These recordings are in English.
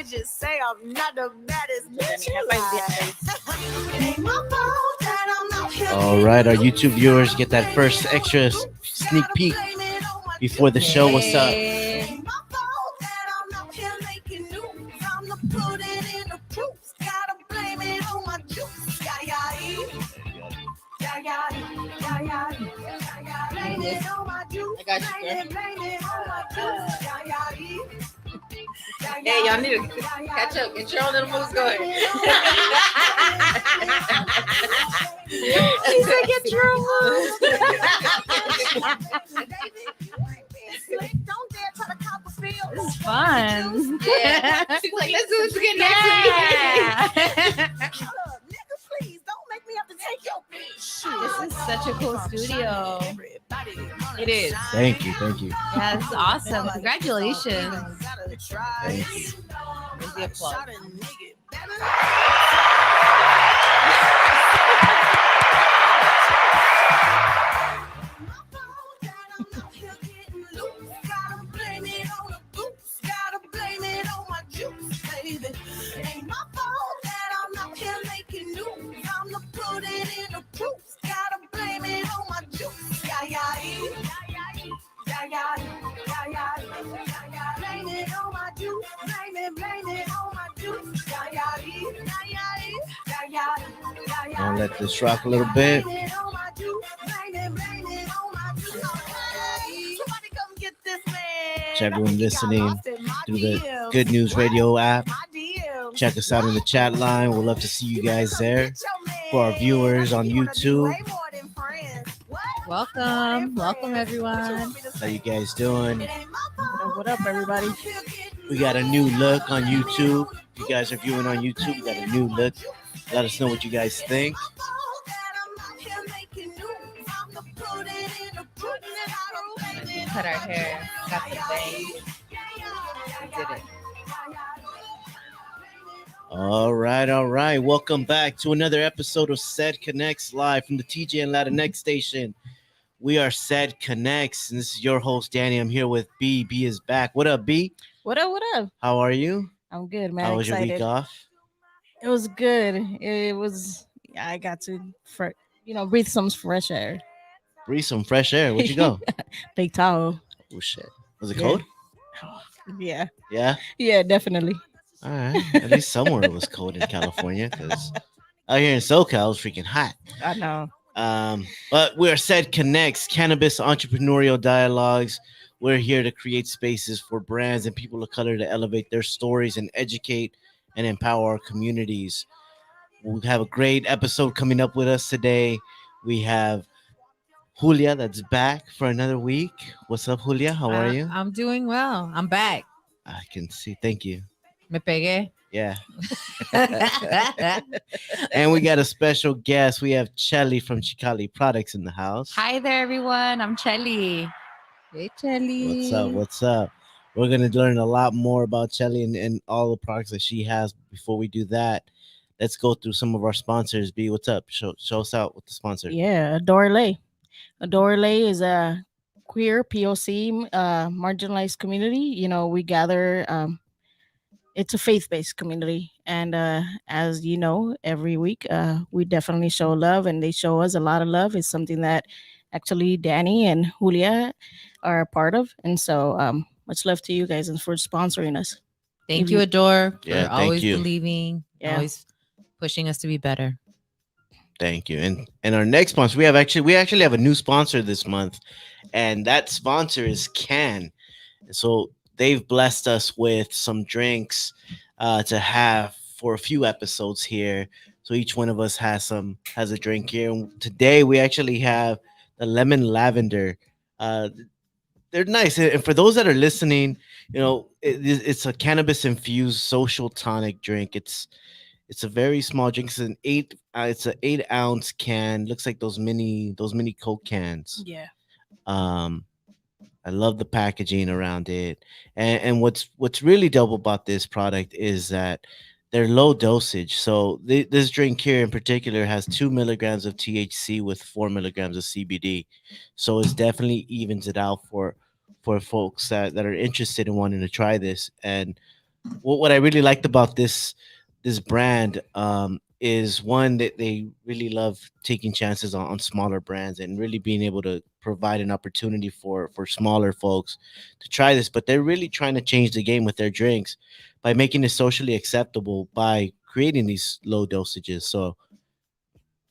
just say I'm not the baddest bitch alive. It ain't my fault that I'm not here. All right, our YouTube viewers get that first extra sneak peek before the show. What's up? It ain't my fault that I'm not here making news. I'm the put it in the proof. Gotta blame it on my juice. Blame it on my juice. I got you, girl. Blame it on my juice. Hey, y'all need to catch up. Get your own little moves going. She said, "Get your own moves." Don't dare try to cop a feel. It's fun. Yeah. She's like, let's do this again next week. Nigga, please don't make me have to take your bitch. This is such a cool studio. It is. Thank you, thank you. Yeah, it's awesome. Congratulations. Thank you. Where's the applause? I'll let this rock a little bit. To everyone listening through the Good News Radio app, check us out in the chat line. We'd love to see you guys there. For our viewers on YouTube, Welcome everyone. how you guys doing? What up, everybody? We got a new look on YouTube. If you guys are viewing on YouTube, we got a new look. Let us know what you guys think. Cut our hair. Got the bangs. Did it. All right. Welcome back to another episode of Said Connects live from the TJ and Latinx station. We are Said Connects, and this is your host, Danny. I'm here with B. B is back. What up, B? What up? How are you? I'm good, man. How was excited. your week off? It was good. It was. I got to, breathe some fresh air. Breathe some fresh air. Where'd you go? Lake Tahoe. Oh, shit. Was it Yeah. cold? Yeah. Yeah? Yeah, definitely. All right. At least somewhere it was cold in California, because out here in SoCal, it was freaking hot. I know. But we are Said Connects, cannabis entrepreneurial dialogues. We're here to create spaces for brands and people of color to elevate their stories and educate and empower our communities. We have a great episode coming up with us today. We have Julia that's back for another week. What's up, Julia? How are you? I'm doing well. I'm back. I can see. Thank you. Me pegué. Yeah. And we got a special guest. We have Chelly from Xicali Products in the house. Hi there, everyone. I'm Chelly. Hey, Chelly. What's up? We're going to learn a lot more about Chelly and all the products that she has. Before we do that, let's go through some of our sponsors. B, what's up? Show us out with the sponsor. Yeah, Adore Lay. Adore Lay is a queer POC marginalized community. We gather. It's a faith-based community, and as you know, every week we definitely show love, and they show us a lot of love. It's something that actually Danny and Julia are a part of, and so much love to you guys and for sponsoring us. Thank you, Adore, for Yeah, thank always you. believing, Yeah. always pushing us to be better. Thank you. And our next sponsor, we actually have a new sponsor this month, and that sponsor is Can. So they've blessed us with some drinks to have for a few episodes here. So each one of us has a drink here. And today we actually have the lemon lavender. They're nice, and for those that are listening, it's a cannabis infused social tonic drink. It's a very small drink. It's an 8-ounce can. Looks like those mini Coke cans. Yeah. I love the packaging around it, and what's really dope about this product is that they're low dosage. So this drink here in particular has 2 milligrams of THC with 4 milligrams of CBD. So it's definitely evens it out for folks that are interested in wanting to try this. And what I really liked about this brand is one that they really love taking chances on smaller brands and really being able to provide an opportunity for smaller folks to try this. But they're really trying to change the game with their drinks by making it socially acceptable by creating these low dosages. So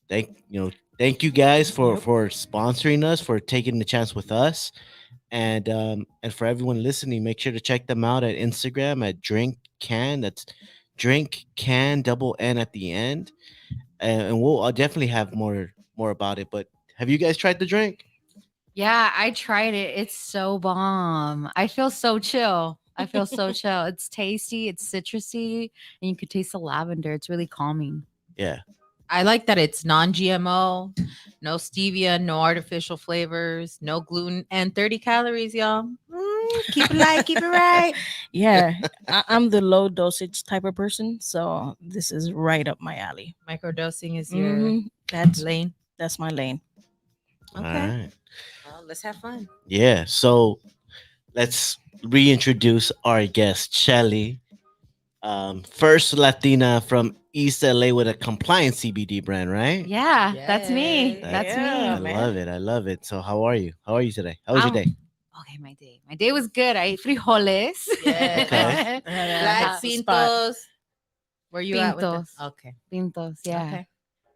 thank you guys Yep. for sponsoring us, for taking the chance with us, and for everyone listening, make sure to check them out at Instagram at Drink Can. That's Drink Can double N at the end, and we'll I'll definitely have more about it. But have you guys tried the drink? Yeah, I tried it. It's so bomb. I feel so chill. I feel so chill. It's tasty, it's citrusy, and you could taste the lavender. It's really calming. Yeah, I like that it's non-GMO, no stevia, no artificial flavors, no gluten, and 30 calories, y'all. Keep it light, keep it right. Yeah, I'm the low dosage type of person, so this is right up my alley. Microdosing is your Mhm. That's lane. that's my lane. all Okay. right. Well, let's have fun. Yeah, so let's reintroduce our guest, Chelly. First Latina from East LA with a compliant CBD brand, right? Yeah, that's me. Yes. That's Yeah, I me. love it. I love it. So how are you? How are you today? How was your I'm- day? Okay, my day. My day was good. I ate frijoles. Yes. Okay. Black Hot spot. pintos. Where you at with Pintos. this? Okay. Pintos, yeah. Okay.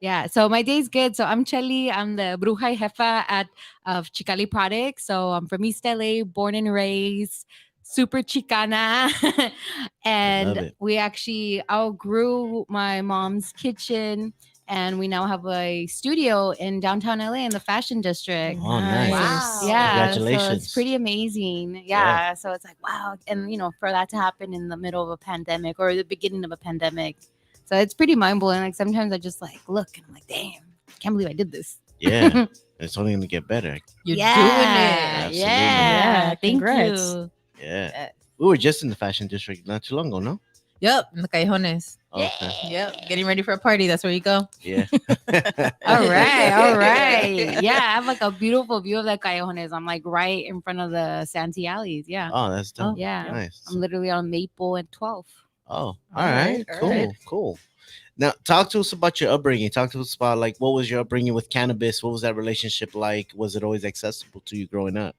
Yeah, so my day's good. So I'm Chelly. I'm the Bruja y Jefa of Xicali Products. So I'm from East LA, born and raised, super Chicana. love And it. we actually outgrew my mom's kitchen. And we now have a studio in downtown LA in the fashion district. Oh, nice. Wow. Yeah, so Congratulations. it's pretty amazing. Yeah. Yeah, so it's like wow, and for that to happen in the middle of a pandemic or the beginning of a pandemic, so it's pretty mind blowing. Like sometimes I just like look and I'm like, damn, I can't believe I did this. Yeah. It's only gonna get better. You're yeah, doing Absolutely. Yeah, Yeah, thank congrats. you. Yeah. Yes. We were just in the fashion district not too long ago, no? Yep. In the callejones. Okay. Yep. Getting ready for a party. That's where you go. Yeah. All right, all right. Yeah, I have like a beautiful view of the callejones. I'm like right in front of the Santee alleys. Yeah, Oh, that's dope. yeah. Nice. I'm literally on Maple and 12th. Oh, all right, right. all Cool. right. Cool. Now, talk to us about your upbringing. Talk to us about like what was your upbringing with cannabis? What was that relationship like? Was it always accessible to you growing up?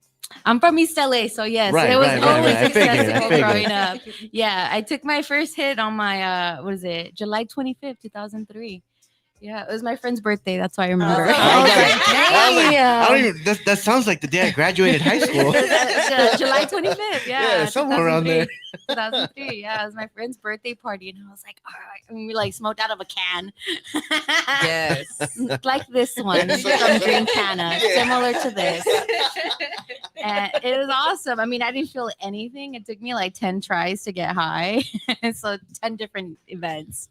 I'm from East LA, so yes, Right, it was right, right, always right. I figured, I accessible figured. growing up. Yeah, I took my first hit on my what is it, July 25th, 2003. Yeah, it was my friend's birthday. That's why I remember. Oh, I was like, I don't damn. even. That sounds like the day I graduated high school. July 25th. Yeah, Yeah, somewhere around there. 2003. Yeah, it was my friend's birthday party, and I was like, all right. And we like smoked out of a can. Yes. Like this one from Green Canna, similar to this. And it was awesome. I mean, I didn't feel anything. It took me like 10 tries to get high. So 10 different events.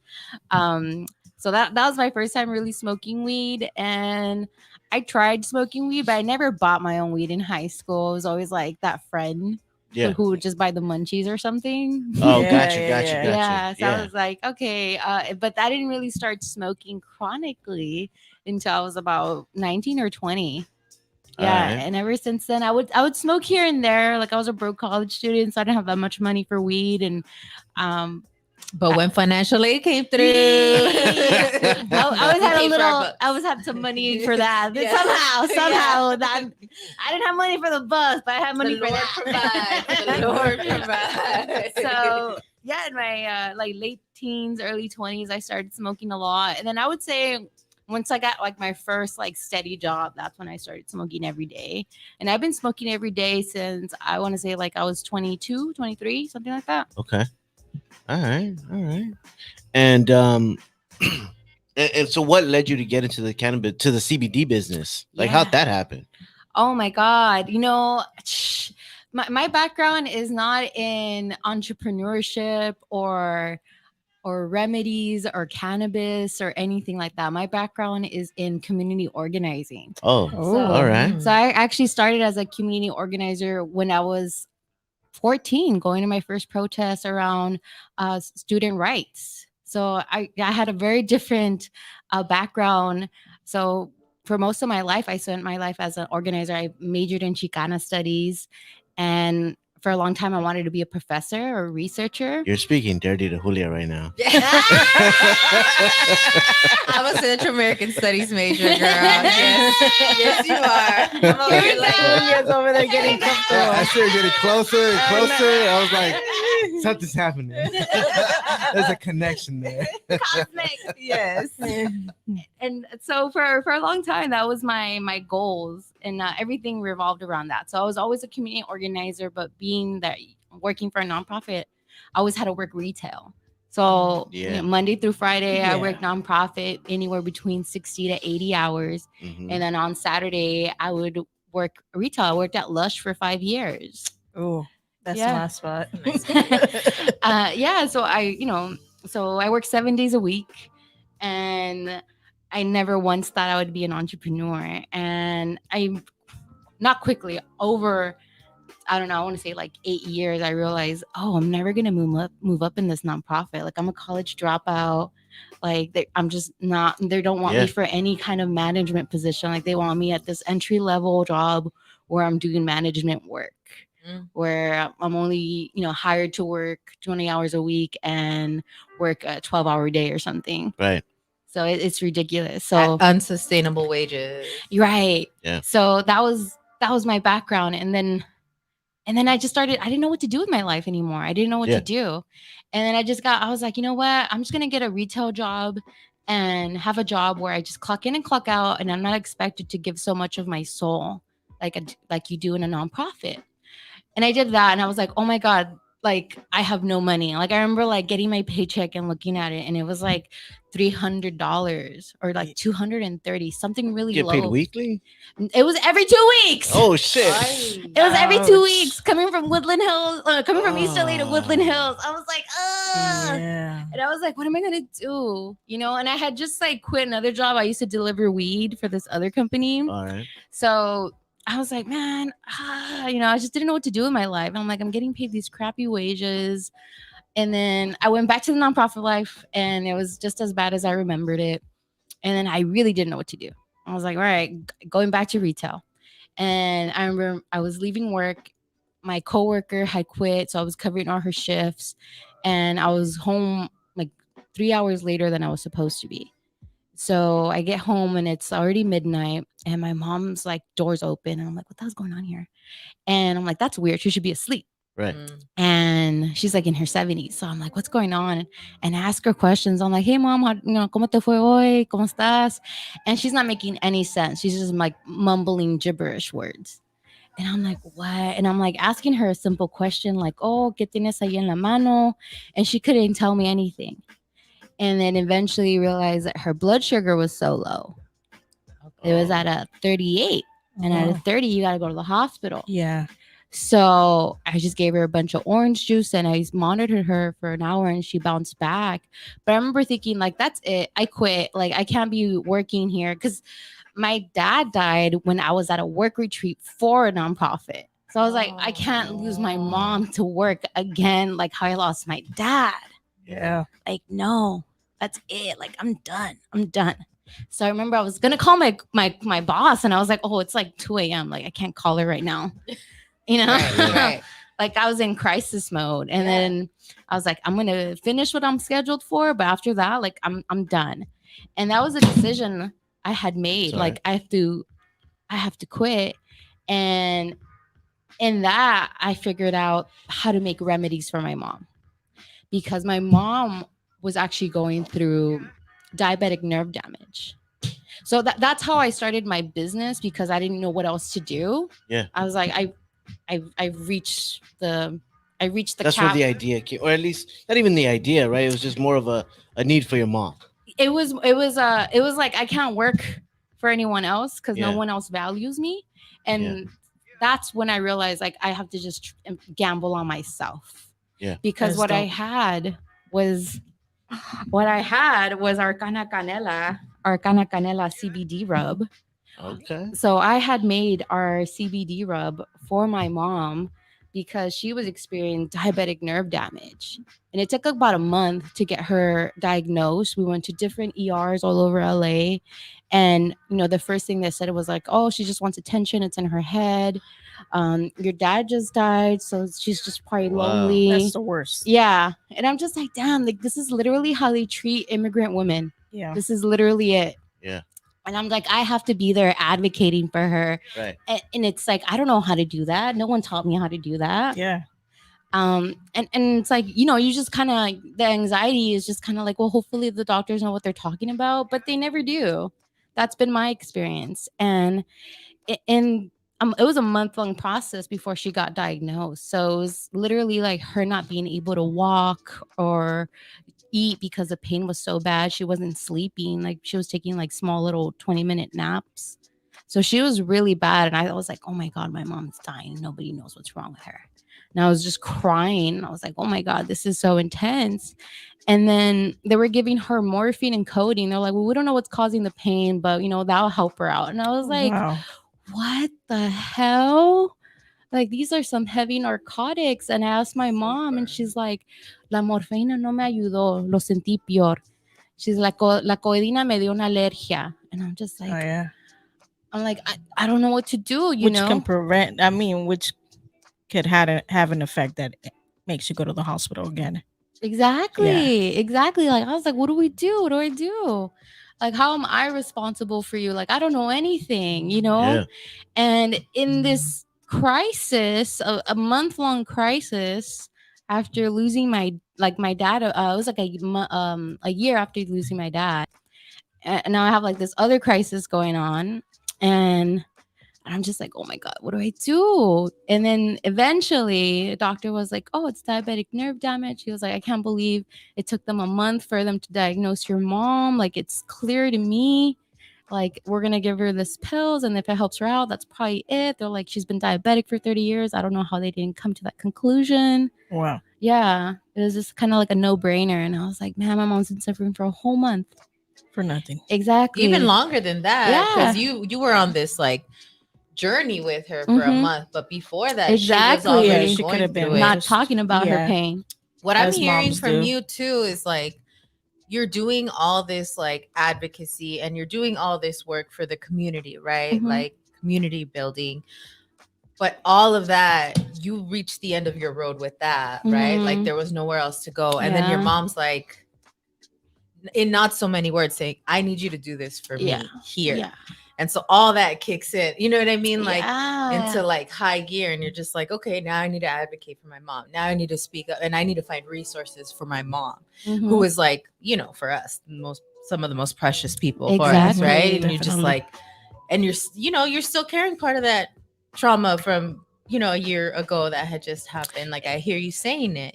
So that was my first time really smoking weed. And I tried smoking weed, but I never bought my own weed in high school. I was always like that friend Yeah. who would just buy the munchies or something. Oh, Yeah, gotcha, yeah, gotcha, yeah. gotcha. Yeah, so I Yeah. was like, okay, but I didn't really start smoking chronically until I was about 19 or 20. Yeah, Alright. and ever since then, I would smoke here and there. Like I was a broke college student, so I didn't have that much money for weed, and But when financial aid came through, I always had a Paid for our little. books. I always had some money for that. But Yeah. somehow that I didn't have money for the bus, but I had money the for Lord that. provides. The Lord provides. So yeah, in my like late teens, early 20s, I started smoking a lot, and then I would say once I got like my first like steady job, that's when I started smoking every day. And I've been smoking every day since I want to say like I was 22, 23, something like that. Okay. All right. All right. And and so what led you to get into the cannabis to the CBD business? Like Yeah. how'd that happen? Oh my God. My background is not in entrepreneurship or remedies or cannabis or anything like that. My background is in community organizing. Oh, Oh. all right. So I actually started as a community organizer when I was 14, going to my first protest around student rights. So I had a very different background. So for most of my life, I spent my life as an organizer. I majored in Chicana studies. And for a long time I wanted to be a professor or a researcher. You're speaking dirty to Julia right now. I'm a Central American Studies major, girl. Yes, you are. I'm over here like, Julia's over there getting Yeah, I comfortable. started getting closer and closer. I was like, something's happening. There's a connection there. Cosmic. yes. And so for a long time that was my goals, and everything revolved around that. So I was always a community organizer, but being that working for a nonprofit, I always had to work retail. So Monday through Friday, I worked nonprofit anywhere between 60 to 80 hours. Mhm. And then on Saturday, I would work retail. I worked at Lush for 5 years. Oh, that's Yeah. my spot. So I work 7 days a week, and I never once thought I would be an entrepreneur. And I, not quickly, over, I don't know, I want to say like 8 years, I realized, I'm never gonna move up in this nonprofit. Like, I'm a college dropout. Like, I'm just not. They don't want me for any kind of management position. Like, they want me at this entry level job where I'm doing management work, where I'm only hired to work 20 hours a week and work a 12-hour day or something. Right. So it's ridiculous. So At unsustainable wages. you're right. Yeah. So that was my background, and then I just started. I didn't know what to do with my life anymore. I didn't know what to do, and then I was like, you know what? I'm just gonna get a retail job and have a job where I just clock in and clock out, and I'm not expected to give so much of my soul like you do in a nonprofit. And I did that, and I was like, oh my God, like, I have no money. Like, I remember like getting my paycheck and looking at it, and it was like $300 or like 230, something really You low. get paid weekly? It was every 2 weeks. Oh shit! It was every 2 weeks, coming from Woodland Hills, coming from East LA to Woodland Hills. I was like, Yeah. and I was like, what am I gonna do? And I had just like quit another job. I used to deliver weed for this other company. All right. So I was like, man, I just didn't know what to do with my life. And I'm like, I'm getting paid these crappy wages. And then I went back to the nonprofit life, and it was just as bad as I remembered it. And then I really didn't know what to do. I was like, all right, going back to retail. And I remember I was leaving work. My coworker had quit, so I was covering all her shifts. And I was home like 3 hours later than I was supposed to be. So I get home, and it's already midnight, and my mom's like, doors open. And I'm like, what the hell's going on here? And I'm like, that's weird. She should be asleep. Right. And she's like in her 70s. So I'm like, what's going on? And I ask her questions. I'm like, hey, mom, ¿cómo te fue hoy? ¿Cómo estás? And she's not making any sense. She's just like mumbling gibberish words. And I'm like, what? And I'm like asking her a simple question like, oh, ¿qué tienes ahí en la mano? And she couldn't tell me anything. And then eventually realized that her blood sugar was so low. It was at a 38. And at a 30, you got to go to the hospital. Yeah. So I just gave her a bunch of orange juice, and I monitored her for an hour, and she bounced back. But I remember thinking, like, that's it. I quit. Like, I can't be working here, because my dad died when I was at a work retreat for a nonprofit. So I was like, I can't lose my mom to work again, like how I lost my dad. Yeah. Like, no, that's it. Like, I'm done. So I remember I was gonna call my boss, and I was like, oh, it's like 2 a.m. Like, I can't call her right now. Right. Like, I was in crisis mode. And then I was like, I'm gonna finish what I'm scheduled for, but after that, like, I'm done. And that was a decision I had made. Sorry. Like, I have to quit. And in that, I figured out how to make remedies for my mom, because my mom was actually going through diabetic nerve damage. So that's how I started my business, because I didn't know what else to do. Yeah. I was like, I reached the That's where the idea came, or at least not even the idea, right? It was just more of a need for your mom. It was like, I can't work for anyone else because no Yeah. one else values me. And that's when I realized, like, I have to just gamble on myself. Yeah. Because That's what I dope. had was Arcana Canela CBD rub. Okay. So I had made our CBD rub for my mom because she was experiencing diabetic nerve damage. And it took about a month to get her diagnosed. We went to different ERs all over LA. And, the first thing they said was like, oh, she just wants attention. It's in her head. Your dad just died, so she's just probably Wow. lonely. That's the worst. Yeah. And I'm just like, damn, like this is literally how they treat immigrant women. Yeah. This is literally it. Yeah. And I'm like, I have to be there advocating for her. Right. And it's like, I don't know how to do that. No one taught me how to do that. Yeah. And it's like, you just kind of, the anxiety is just kind of like, well, hopefully the doctors know what they're talking about, but they never do. That's been my experience. And it was a month-long process before she got diagnosed. So it was literally like her not being able to walk or eat because the pain was so bad. She wasn't sleeping. Like she was taking like small little 20-minute naps. So she was really bad. And I was like, oh my God, my mom's dying. Nobody knows what's wrong with her. And I was just crying. I was like, oh my God, this is so intense. And then they were giving her morphine and codeine. They're like, well, we don't know what's causing the pain, but that'll help her out. And I was like, Wow. what the hell? Like, these are some heavy narcotics. And I asked my mom, and she's like, la morfina no me ayudó, lo sentí peor. She's like, la codeína me dio una alergia. And I'm just like, Oh yeah. I'm like, I don't know what to do, Which can prevent. I mean, which could have an effect that makes you go to the hospital again. Exactly. Like, I was like, what do we do? What do I do? Like, how am I responsible for you? Like, I don't know anything, Yeah. And in this crisis, a month-long crisis, after losing my dad, it was like a year after losing my dad, and now I have like this other crisis going on, and I'm just like, oh my God, what do I do? And then eventually the doctor was like, oh, it's diabetic nerve damage. He was like, I can't believe it took them a month for them to diagnose your mom. Like, it's clear to me. Like, we're going to give her this pills. And if it helps her out, that's probably it. They're like, she's been diabetic for 30 years. I don't know how they didn't come to that conclusion. Wow. Yeah. It was just kind of like a no-brainer. And I was like, man, my mom's been suffering for a whole month. For nothing. Exactly. Even longer than that. Because Yeah. you were on this like journey with her for a Mhm. month, but before that, Exactly. she was already She going could have been through it. not talking about her Yeah. pain. What I'm as hearing moms from do. you too is like you're doing all this like advocacy and you're doing all this work for the community, right? Mhm. Like community building. But all of that, you reached the end of your road with that, right? Mhm. Like there was nowhere else to go. And then your Yeah. mom's like, in not so many words, saying, I need you to do this for Yeah. me here. Yeah. And so all that kicks in, you know what I mean? Like Yeah. into like high gear. And you're just like, okay, now I need to advocate for my mom. Now I need to speak up and I need to find resources for my mom, Mhm. who is like, for us, some of the most precious people for us, Exactly. right? And you're just Definitely. like, and you're still carrying part of that trauma from, a year ago that had just happened. Like I hear you saying it,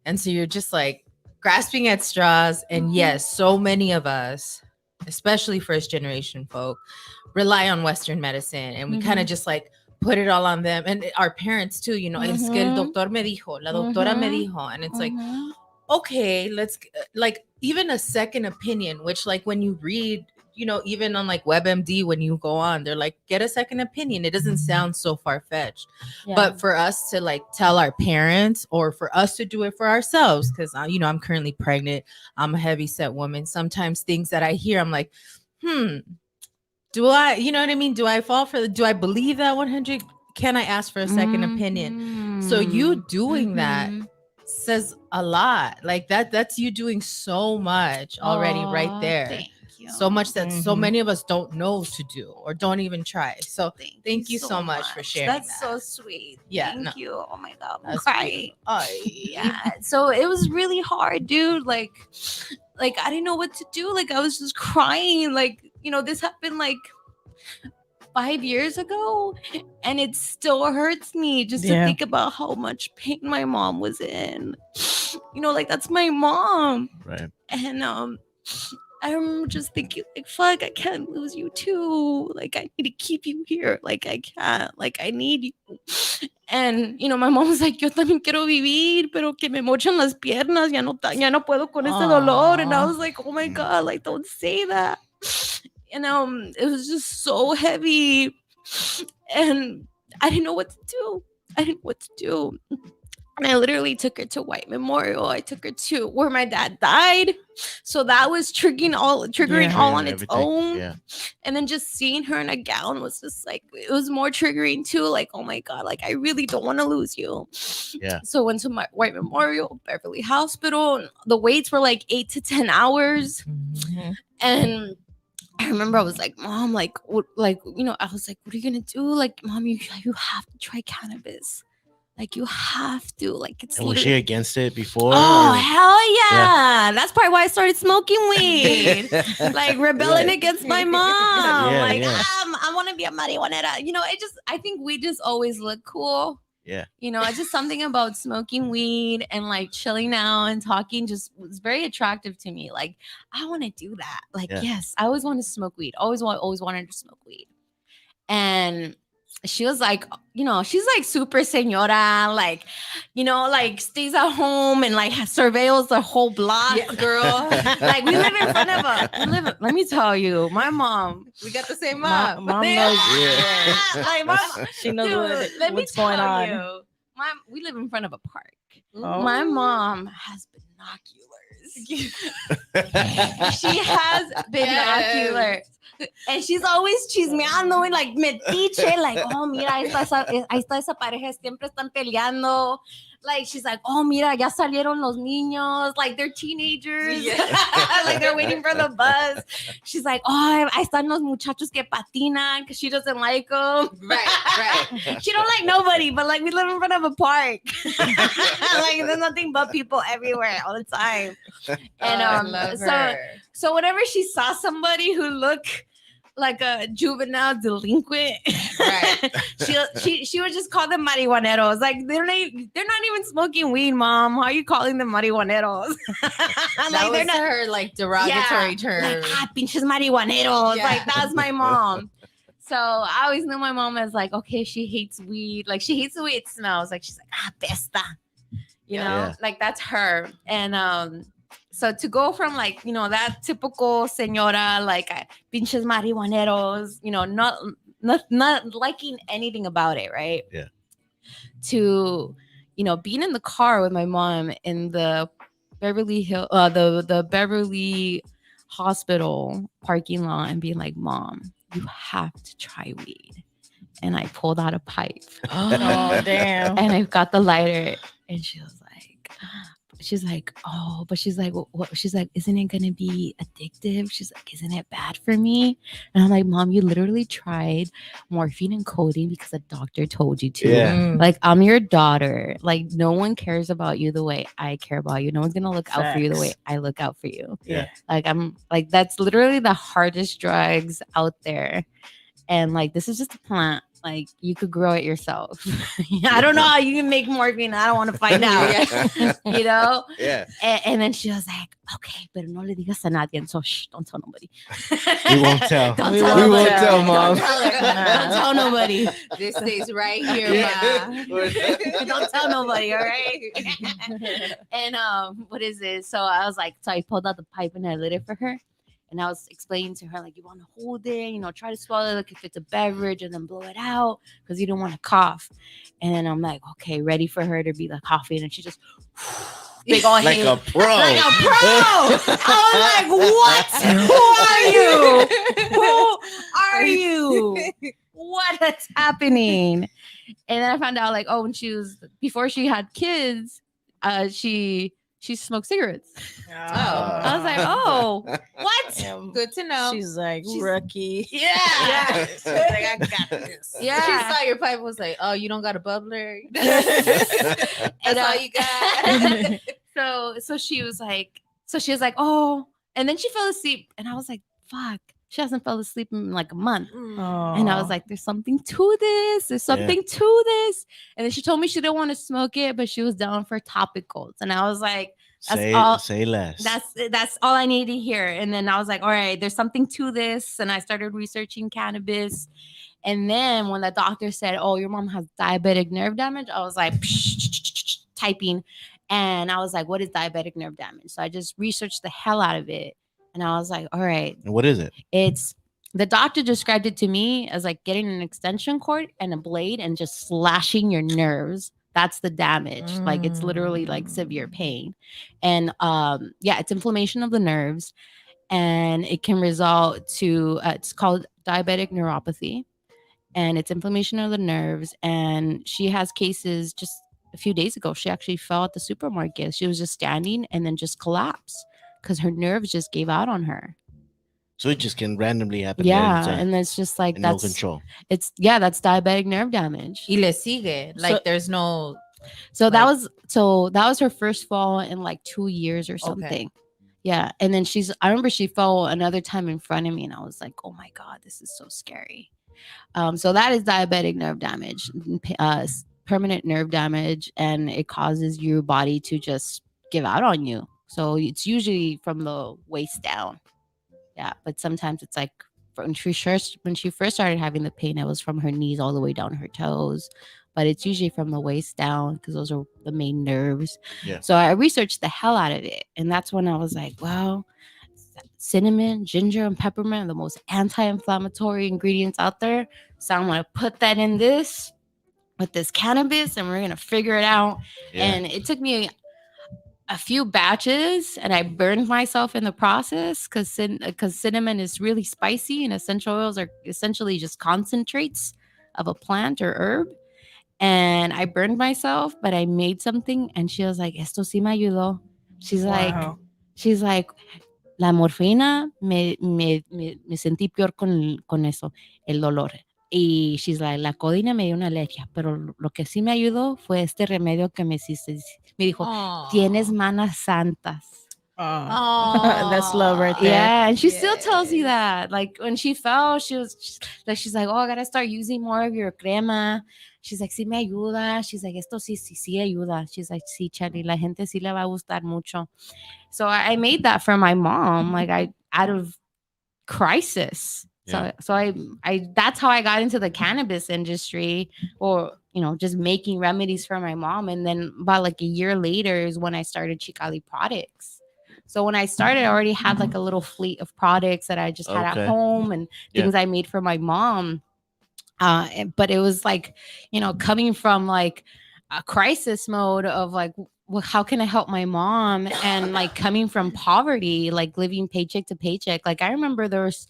and so you're just like grasping at straws. And yes, so many of us, especially first generation folk, rely on Western medicine, and we kind of just like put it all on them and our parents too. Es que el doctor me dijo, la doctora me dijo, and it's like, Mhm. okay, let's like even a second opinion, which like when you read, even on like WebMD, when you go on, they're like, get a second opinion. It doesn't sound so far-fetched. Yeah. But for us to like tell our parents or for us to do it for ourselves, because I'm currently pregnant, I'm a heavy set woman. Sometimes things that I hear, I'm like, do I, you know what I mean? Do I fall for do I believe that 100? Can I ask for a second opinion? So you doing that Mhm. says a lot. Like that's you doing so much already right Aw, there. Thank you. So much that so Mhm. many of us don't know to do or don't even try. So thank you so much for sharing. That's that. so sweet. Yeah, Thank no. you. Oh my God. I'm That's crying. beautiful. Oh, Yeah. So it was really hard, dude. Like I didn't know what to do. Like I was just crying. Like, this happened like 5 years ago, and it still hurts me just to Yeah. think about how much pain my mom was in. Like that's my mom. Right. And I remember just thinking, like, fuck, I can't lose you too. Like, I need to keep you here. Like, I can't. Like, I need you. And, my mom was like, yo también quiero vivir, pero que me mochan las piernas. Ya no puedo con este dolor. And I was like, oh my God, like, don't say that. And it was just so heavy. And I didn't know what to do. And I literally took her to White Memorial. I took her to where my dad died. So that was triggering all on its Everything. own. Yeah. And then just seeing her in a gown was just like, it was more triggering too. Like, oh my God, like I really don't want to lose you. Yeah. So went to my White Memorial, Beverly Hospital. And the waits were like 8 to 10 hours. Mhm. And I remember I was like, Mom, like, what, like, you know, I was like, what are you gonna do? Like, Mom, you have to try cannabis. Like, you have to. Like, it's And was she literally- against it before? Oh, or- hell yeah. That's probably why I started smoking weed. Like rebelling Yeah. against my mom. Yeah, like, yeah. I want to be a marihuanera. You know, I think we just always look cool. Yeah. You know, it's just something about smoking weed and like chilling out and talking just was very attractive to me. Like, I want to do that. Like, Yeah. yes, I always wanted to smoke weed. Always wanted to smoke weed. And she was like, you know, she's like super senora, like, you know, like stays at home and like surveils the whole block, Yeah. girl. Like we live in front of let me tell you, my mom. We got the same Mom mom. knows. Yeah. Like mom, She knows dude, let me what's going tell on. you. We live in front of a park. Oh. My mom has binoculars. She has binoculars. And she's always chismeando and like metiche, like, oh, mira, ahí está esa pareja, siempre están peleando. Like, she's like, oh, mira, ya salieron los niños. Like, they're teenagers. Like, they're waiting for the bus. She's like, oh, ahí están los muchachos que patinan because she doesn't like them. Right. She don't like nobody, but like, we live in front of a park. Like, there's nothing but people everywhere all the time. And I love her. so whenever she saw somebody who looked like a juvenile delinquent, Right. she would just call them marihuaneros. Like they're not even smoking weed, Mom. How are you calling them marihuaneros? That Like was they're not her like derogatory term. like pinches marihuaneros. Yeah. Like that's my mom. So I always knew my mom as like, okay, she hates weed. Like she hates the way it smells. Like she's like, pesta. You know, Yeah. like that's her. And so to go from like, you know, that typical señora, like pinches marihuaneros, you know, not liking anything about it, right? Yeah. To, you know, being in the car with my mom in the the Beverly Hospital parking lot and being like, Mom, you have to try weed. And I pulled out a pipe Oh, damn. and I got the lighter, and she's like, oh, but she's like, what? She's like, isn't it gonna be addictive? She's like, isn't it bad for me? And I'm like, Mom, you literally tried morphine and codeine because a doctor told you to. Yeah. Mm. Like, I'm your daughter. Like, no one cares about you the way I care about you. No one's gonna look out for you the way Facts. I look out for you. Yeah. Like, I'm like, that's literally the hardest drugs out there. And like, this is just a plant. Like, you could grow it yourself. I don't know how you can make morphine. I don't want to find out. You know? Yeah. And then she was like, okay, pero no le digas a nadie. So shh, don't tell nobody. We won't tell. Don't We tell won't nobody. tell, Don't Mom. tell her. Don't tell nobody. This stays right here, Yeah. Ma. Don't tell nobody, all right? And what is it? So I was like, so I pulled out the pipe and I lit it for her. And I was explaining to her, like, you want to hold it, you know, try to swallow it like if it's a beverage and then blow it out because you don't want to cough. And then I'm like, okay, ready for her to be like coughing. And she just big old Like hand. a pro. Like a pro. I was like, what? Who are you? Who are you? What is happening? And then I found out, like, oh, when before she had kids, she smoked cigarettes. I was like, oh, what? Damn. Good to know. She's like, She's- rookie. Yeah. She's like, I got this. Yeah. She saw your pipe was like, oh, you don't got a bubbler. And, That's all you got. so she was like, oh, and then she fell asleep, and I was like, fuck, she hasn't fell asleep in like a month. And I was like, there's something to this. There's something to this. And then she told me she didn't want to smoke it, but she was down for topicals. And I was like, Say less. that's all I need to hear. And then I was like, all right, there's something to this. And I started researching cannabis. And then when the doctor said, oh, your mom has diabetic nerve damage, I was like, typing. And I was like, what is diabetic nerve damage? So I just researched the hell out of it. And I was like, all right, What is it? it's the doctor described it to me as like getting an extension cord and a blade and just slashing your nerves That's the damage. Like it's literally like severe pain. And yeah, it's inflammation of the nerves, and it can result to it's called diabetic neuropathy, and it's inflammation of the nerves. And she has cases just a few days ago. She actually fell at the supermarket. She was just standing and then just collapsed because her nerves just gave out on her. So it just can randomly happen. Yeah, anytime, and it's just like and no that's control. it's yeah, that's diabetic nerve damage. Y le sigue. Like So- there's no. So that like- was her first fall in like 2 years or something. Yeah, and then I remember she fell another time in front of me, and I was like, oh my god, this is so scary. So that is diabetic nerve damage, permanent nerve damage, and it causes your body to just give out on you. So it's usually from the waist down. Yeah, but sometimes it's like when she first started having the pain, it was from her knees all the way down her toes. But it's usually from the waist down because those are the main nerves. Yeah. So I researched the hell out of it, and that's when I was like, well, cinnamon, ginger, and peppermint are the most anti-inflammatory ingredients out there. So I'm gonna put that in this with this cannabis, and we're gonna figure it out. Yeah. And it took me a few batches, and I burned myself in the process because cinnamon is really spicy, and essential oils are essentially just concentrates of a plant or herb. And I burned myself, but I made something, and she was like, "Esto sí me ayudó." She's Wow. like, la morfina me sentí peor con eso, el dolor. Y she's like, la codeína me dio una alergia, pero lo que sí me ayudó fue este remedio que me hiciste. Me dijo, tienes manos santas. Oh, that's love right there. Yeah, and she still tells me that. Like when she fell, she's like, oh, I gotta start using more of your crema. She's like, sí me ayuda. She's like, esto sí ayuda. She's like, sí, Chelly, la gente sí le va a gustar mucho. So I made that for my mom, like out of crisis. Yeah. So I that's how I got into the cannabis industry, or just making remedies for my mom. And then about like a year later is when I started Xicali products. So when I started, I already had like a little fleet of products that I just had Okay. at home and Yeah. things I made for my mom. But it was like, coming from like a crisis mode of like, well, how can I help my mom? And like coming from poverty, like living paycheck to paycheck. Like I remember there was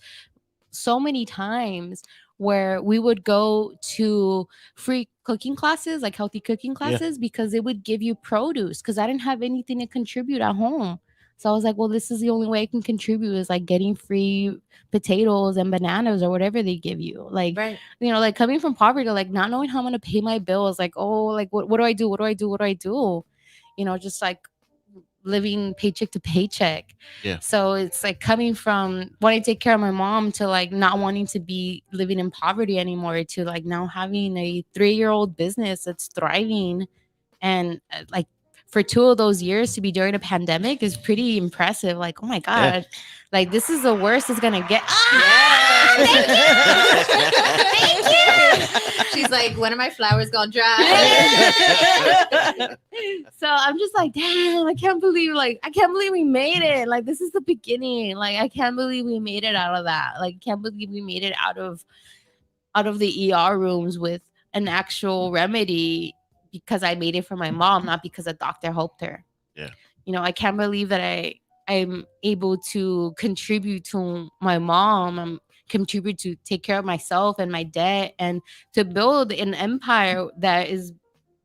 so many times where we would go to free cooking classes, like healthy cooking classes, because it would give you produce because I didn't have anything to contribute at home. So I was like, well, this is the only way I can contribute is like getting free potatoes and bananas or whatever they give you. Like, Right. like coming from poverty, like not knowing how I'm going to pay my bills, like, oh, like, what do I do? What do I do? What do I do? Just like living paycheck to paycheck. Yeah. So it's like coming from wanting to take care of my mom to like not wanting to be living in poverty anymore to like now having a 3-year-old business that's thriving. And like for 2 of those years to be during a pandemic is pretty impressive. Like, oh my God, like this is the worst it's gonna get. Thank you. She's like, when are my flowers gonna dry? So I'm just like, damn, I can't believe we made it. Like this is the beginning. Like I can't believe we made it out of that. Like can't believe we made it out of the ER rooms with an actual remedy because I made it for my mom, not because a doctor helped her. Yeah. I can't believe that I'm able to contribute to my mom, contribute to take care of myself and my debt, and to build an empire that is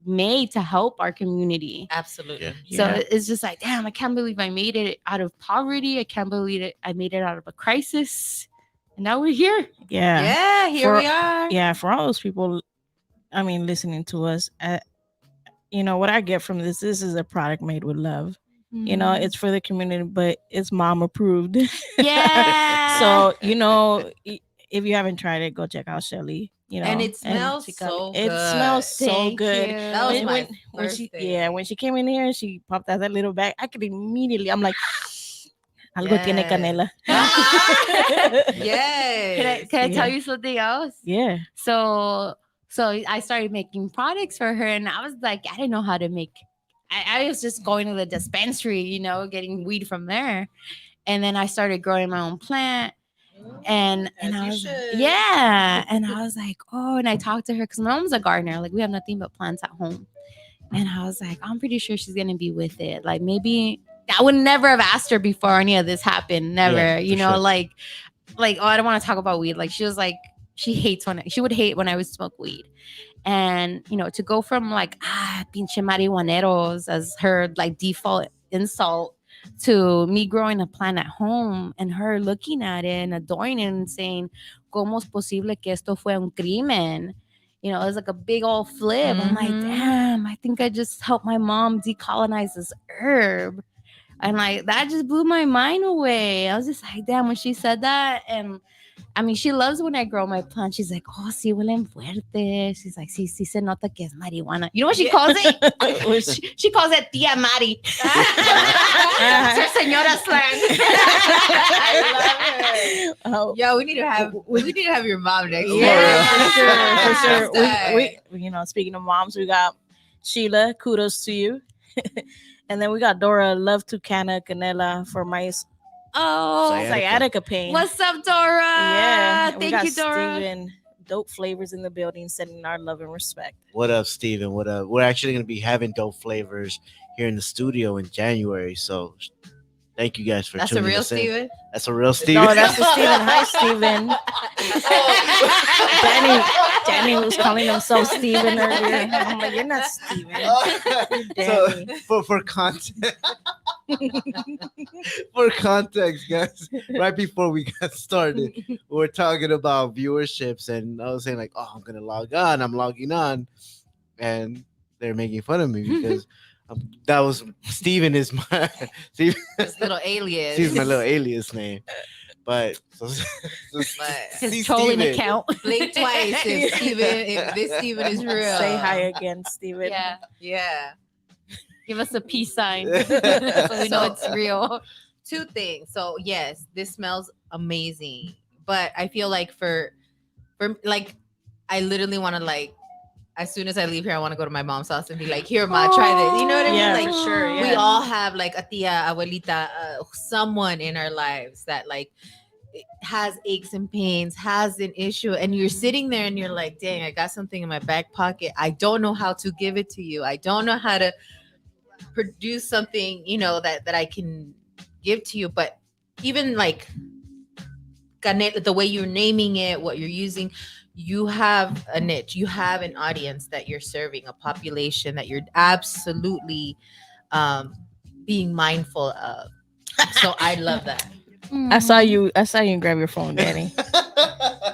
made to help our community. Absolutely. So it's just like, damn, I can't believe I made it out of poverty. I can't believe it. I made it out of a crisis. And now we're here. Yeah. Yeah, here For- we are. Yeah. For all those people, listening to us, what I get from this is a product made with love. It's for the community, but it's mom approved. Yeah. So, if you haven't tried it, go check out Chelly. And it smells Xicali. so It good. smells so Thank good. you. That was my when first she thing. when she came in here and she popped out that little bag, I could immediately, I'm like, algo tiene Yes. canela. Yes. Can I tell Yeah. you something else? Yeah. So I started making products for her, and I was like, I didn't know how to make. I was just going to the dispensary, getting weed from there, and then I started growing my own plant. And As I you was should. yeah, and I was like, oh, and I talked to her because my mom's a gardener. Like we have nothing but plants at home. And I was like, I'm pretty sure she's gonna be with it. Like maybe I would never have asked her before any of this happened. Never, Yeah, you for know, sure. like oh, I don't want to talk about weed. Like she was like, she would hate when I would smoke weed. And to go from like pinche marihuaneros as her like default insult to me growing a plant at home and her looking at it and adoring it and saying, ¿Cómo es posible que esto fue un crimen? It was like a big old flip. I'm like, Mhm. damn, I think I just helped my mom decolonize this herb. And like that just blew my mind away. I was just like, damn, when she said that. And I mean, she loves when I grow my plant. She's like, oh, sí huelen fuerte. She's like, sí, sí se nota que es marihuana. You know what she calls it? she calls it tía Mari. It's her señora slang. I love it. Oh, Yo, we need to have your mom next. yeah, time. for sure. Yes. We speaking of moms, we got Sheila. Kudos to you. And then we got Dora. Love to Canela for my Oh, sciatica pain. what's up, Dora? Yeah, and we Thank got you, Dora. Steven, dope flavors in the building, sending our love and respect. What up, Steven? What up? We're actually going to be having dope flavors here in the studio in January. So thank you guys for That's a tuning real us in. Steven. That's a real Steven. No, that's the Steven. Hi, Steven. Danny was calling himself Steven earlier. I'm like, you're not Steven. So Danny. for context, for context, guys, right before we got started, we were talking about viewerships, and I was saying like, "Oh, I'm gonna log on. I'm logging on," and they're making fun of me because that was Steven is my Steven, This little alias. Steve's my little alias name, but His trolling account. Blink twice if this Steven is real. Say hi again, Steven. Yeah. Yeah. Give us a peace sign so we know it's real. Two things. So yes, this smells amazing, but I feel like for like, I literally want to like, as soon as I leave here, I want to go to my mom's house and be like, here, ma, try this. You know what I mean? Yeah, Like, for sure. Yeah. we all have like a tia, abuelita, someone in our lives that like has aches and pains, has an issue, and you're sitting there and you're like, dang, I got something in my back pocket. I don't know how to give it to you. I don't know how to produce something, that I can give to you. But even like the way you're naming it, what you're using, you have a niche, you have an audience that you're serving, a population that you're absolutely being mindful of. So I love that. I saw you grab your phone, Danny.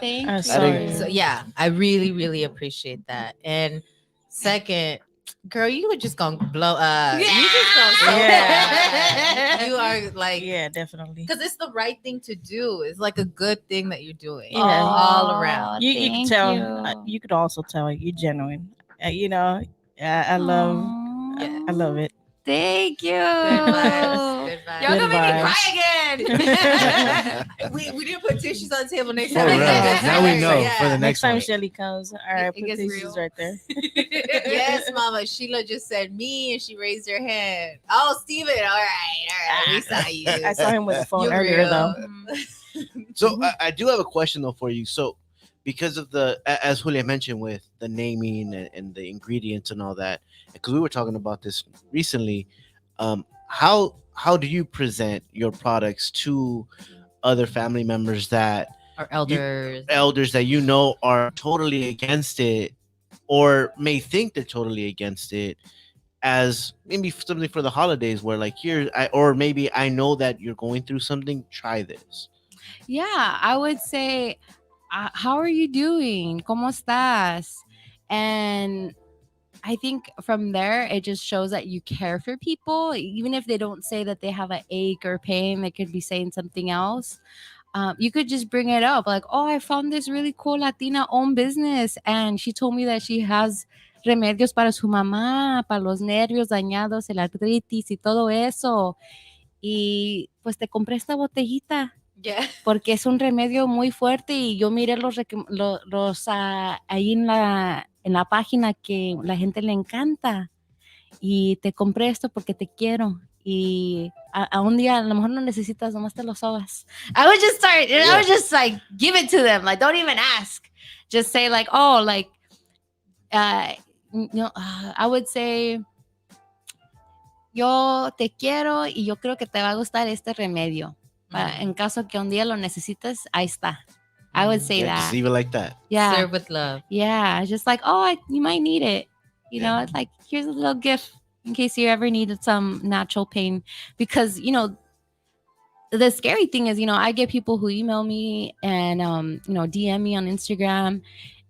Thank I you. saw you. So yeah, I really, really appreciate that. And second, girl, you were just gonna blow up. You just gonna so Yeah. bad. You are like, Yeah, definitely. because it's the right thing to do. It's like a good thing that you're doing. Yeah. All around. You can Thank tell. you. You could also tell you're genuine. I love. Aw. I love it. Thank you. Good vibes. Good vibes. Y'all gonna make me Good cry again. we didn't put tissues on the table next For time. real. Now we know for the Next next time one. Shelly comes, all right, It put gets tissues real. right there. Yes, Mama. Sheila just said me, and she raised her hand. Oh, Steven. All right. We saw you. I saw him with the phone You're earlier real. though. So I do have a question though for you. So because of as Julia mentioned with the naming and the ingredients and all that, because we were talking about this recently, how do you present your products to other family members that Our elders. elders that are totally against it or may think they're totally against it, as maybe something for the holidays where like or maybe I know that you're going through something, try this. Yeah, I would say, how are you doing? ¿Cómo estás? And I think from there, it just shows that you care for people. Even if they don't say that they have an ache or pain, they could be saying something else. You could just bring it up like, oh, I found this really cool Latina owned business. And she told me that she has remedios para su mamá, para los nervios dañados, el artritis y todo eso. Y pues te compré esta botellita. Yeah. Porque es un remedio muy fuerte y yo miré ahí en la página que la gente le encanta y te compré esto porque te quiero y a un día a lo mejor no necesitas, nomás te lo sobas. I would just start, I would just like give it to them, like don't even ask, just say like, oh, like No, I would say, yo te quiero y yo creo que te va a gustar este remedio. En caso que un día lo necesites, ahí está. I would say Yeah, that. just leave it like that. Yeah. Serve with love. Yeah. Just like, oh, you might need it. You Yeah. know, it's like, here's a little gift in case you ever needed some natural pain. Because, the scary thing is, I get people who email me and, DM me on Instagram.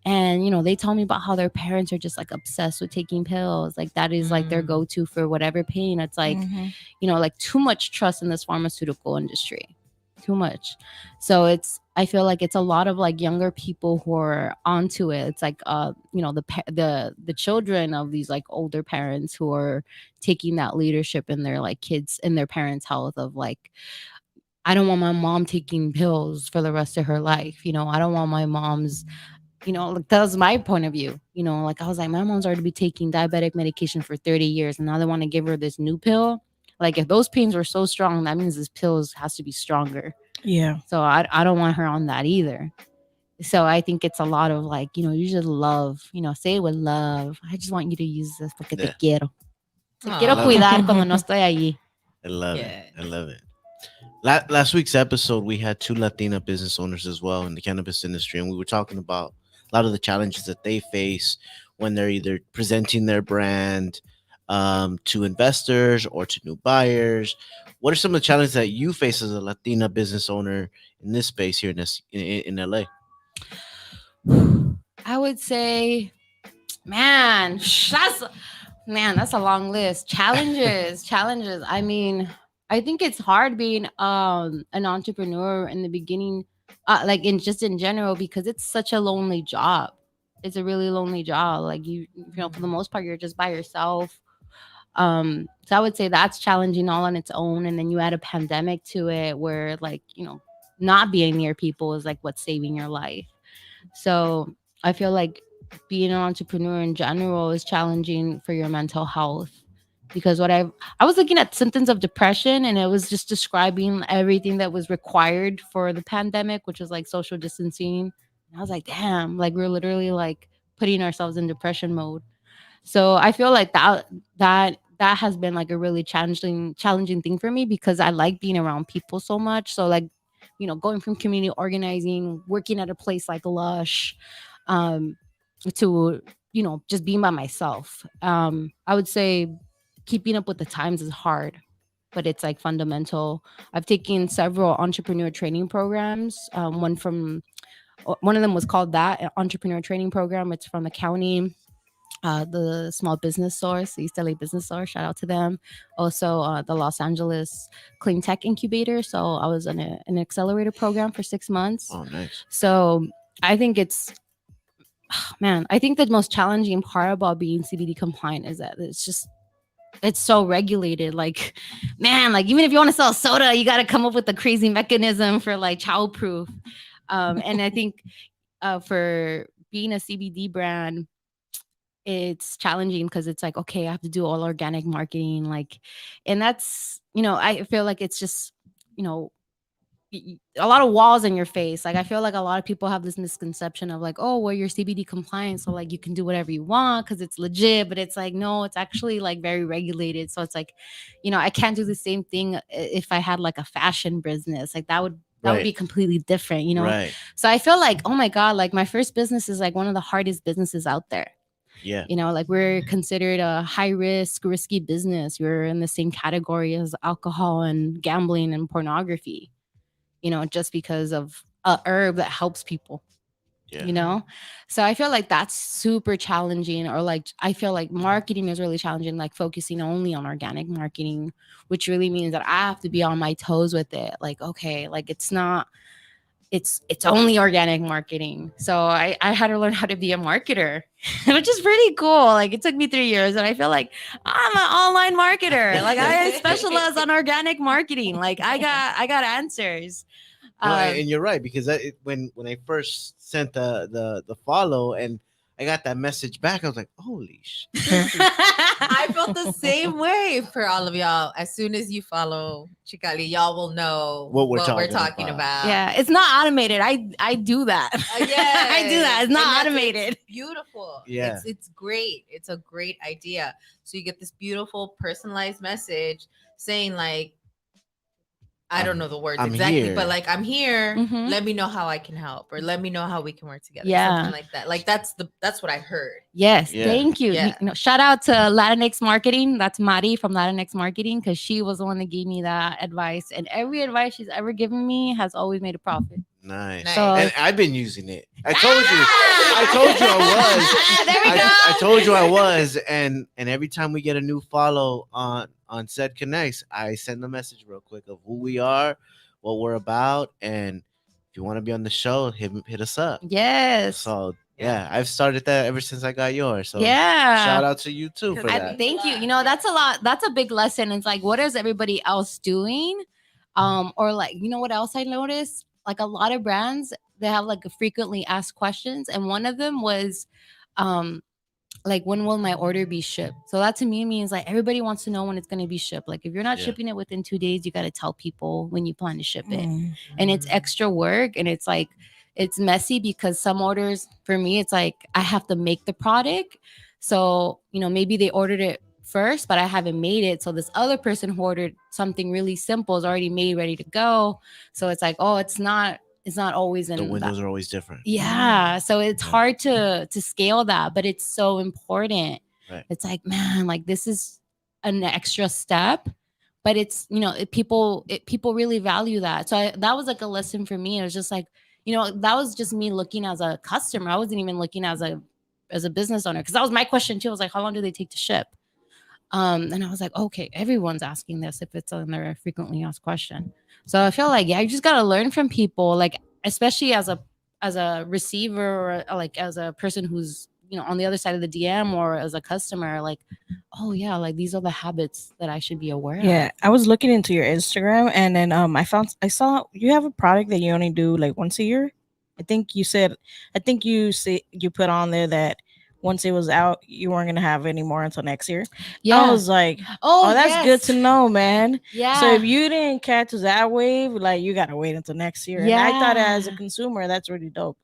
And, they tell me about how their parents are just like obsessed with taking pills. Like that is like their Mm. go-to for whatever pain. It's like, Mhm. like too much trust in this pharmaceutical industry. Too much. So I feel like it's a lot of like younger people who are onto it. It's like the children of these like older parents who are taking that leadership in their like kids in their parents' health of like, I don't want my mom taking pills for the rest of her life. I don't want my mom's, like that was my point of view. Like I was like, my mom's already been taking diabetic medication for 30 years and now they want to give her this new pill. Like if those pains were so strong, that means this pill has to be stronger. Yeah. So I don't want her on that either. So I think it's a lot of like, you just love, say it with love. I just want you to use this porque te Yeah. quiero. Te Aw. quiero Love it. cuidar cuando no estoy allí. I love Yeah. it. I love it. Last week's episode, we had two Latina business owners as well in the cannabis industry, and we were talking about a lot of the challenges that they face when they're either presenting their brand to investors or to new buyers. What are some of the challenges that you face as a Latina business owner in this space here in LA? I would say, man, that's a long list. Challenges. I mean, I think it's hard being an entrepreneur in the beginning, like in general, because it's such a lonely job. It's a really lonely job. Like for the most part, you're just by yourself. So I would say that's challenging all on its own, and then you add a pandemic to it, where like not being near people is like what's saving your life. So I feel like being an entrepreneur in general is challenging for your mental health because I was looking at symptoms of depression and it was just describing everything that was required for the pandemic, which was like social distancing. And I was like, damn, like we're literally like putting ourselves in depression mode. So I feel like that has been like a really challenging thing for me because I like being around people so much. So like, going from community organizing, working at a place like Lush, um, to just being by myself. I would say keeping up with the times is hard, but it's like fundamental. I've taken several entrepreneur training programs. One of them was called that entrepreneur training program. It's from the county, the small business source, the East LA business source. Shout out to them. Also, the Los Angeles Clean Tech Incubator. So I was in an accelerator program for 6 months. Oh, nice. So I think I think the most challenging part about being CBD compliant is that it's so regulated. Like, man, like even if you want to sell soda, you got to come up with a crazy mechanism for like child proof. And I think for being a CBD brand, it's challenging because it's like, okay, I have to do all organic marketing, like, and that's, I feel like it's just, a lot of walls in your face. Like, I feel like a lot of people have this misconception of like, oh, well, you're CBD compliant, so like you can do whatever you want because it's legit. But it's like, no, it's actually like very regulated. So it's like, I can't do the same thing if I had like a fashion business. Like that would Right. be completely different, Right. So I feel like, oh my God, like my first business is like one of the hardest businesses out there. Yeah. Like we're considered a high risk, risky business. We're in the same category as alcohol and gambling and pornography, just because of a herb that helps people, Yeah. So I feel like that's super challenging, or like, I feel like marketing is really challenging, like focusing only on organic marketing, which really means that I have to be on my toes with it. Like, okay, like it's only organic marketing. So I had to learn how to be a marketer, which is pretty cool. Like it took me 3 years and I feel like I'm an online marketer. Like I specialize on organic marketing. Like I got answers. No, and you're right because when I first sent the follow, and I got that message back. I was like, holy shit. I felt the same way for all of y'all. As soon as you follow Xicali, y'all will know What we're talking talking about. Yeah, it's not automated. I do that. Yeah, I do that. It's not And automated. It's beautiful. Yeah. It's great. It's a great idea. So you get this beautiful personalized message saying like, I don't know the words I'm exactly, here. but like I'm here. Mhm. Let me know how I can help, or let me know how we can work together. Yeah. Something like that. Like that's what I heard. Yes, Yeah. thank you. Yeah. You know, shout out to Latinx Marketing. That's Mari from Latinx Marketing because she was the one that gave me that advice. And every advice she's ever given me has always made a profit. Nice. Nice. So And I've been using it. I told you I was. There we go. I told you I was, and every time we get a new follow on said connects, I send a message real quick of who we are, what we're about, and if you want to be on the show, hit us up. Yes. So yeah, I've started that ever since I got yours. So Yeah. shout out to you too for that. Thank you. You know, that's a lot. That's a big lesson. It's like, what is everybody else doing? Or like, you know what else I noticed? Like a lot of brands, they have like a frequently asked questions. And one of them was like, when will my order be shipped? So that to me means like everybody wants to know when it's going to be shipped. Like if you're not Yeah. shipping it within 2 days, you got to tell people when you plan to ship it. Mm. And it's extra work, and it's like it's messy because some orders for me, it's like I have to make the product. So, you know, maybe they ordered it first, but I haven't made it. So this other person who ordered something really simple is already made, ready to go. So it's like, oh, it's not always in The that- windows are always different. yeah. So it's Yeah. hard to scale that, but it's so important. Right. It's like, man, like this is an extra step, but it's, you know, people really value that. So that was like a lesson for me. It was just like, you know, that was just me looking as a customer. I wasn't even looking as a business owner, because that was my question too. I was like, how long do they take to ship? And I was like, okay, everyone's asking this if it's on their frequently asked question. So I feel like, yeah, you just got to learn from people, like, especially as a receiver, or like as a person who's, you know, on the other side of the DM, or as a customer, like, oh yeah, like these are the habits that I should be aware of. Yeah, I was looking into your Instagram, and then I saw you have a product that you only do like once a year. I think you put on there that once it was out, you weren't gonna have any more until next year. Yeah. I was like, oh, that's good to know, man. Yeah. So if you didn't catch that wave, like you gotta wait until next year. And I thought as a Yeah. consumer, that's really dope.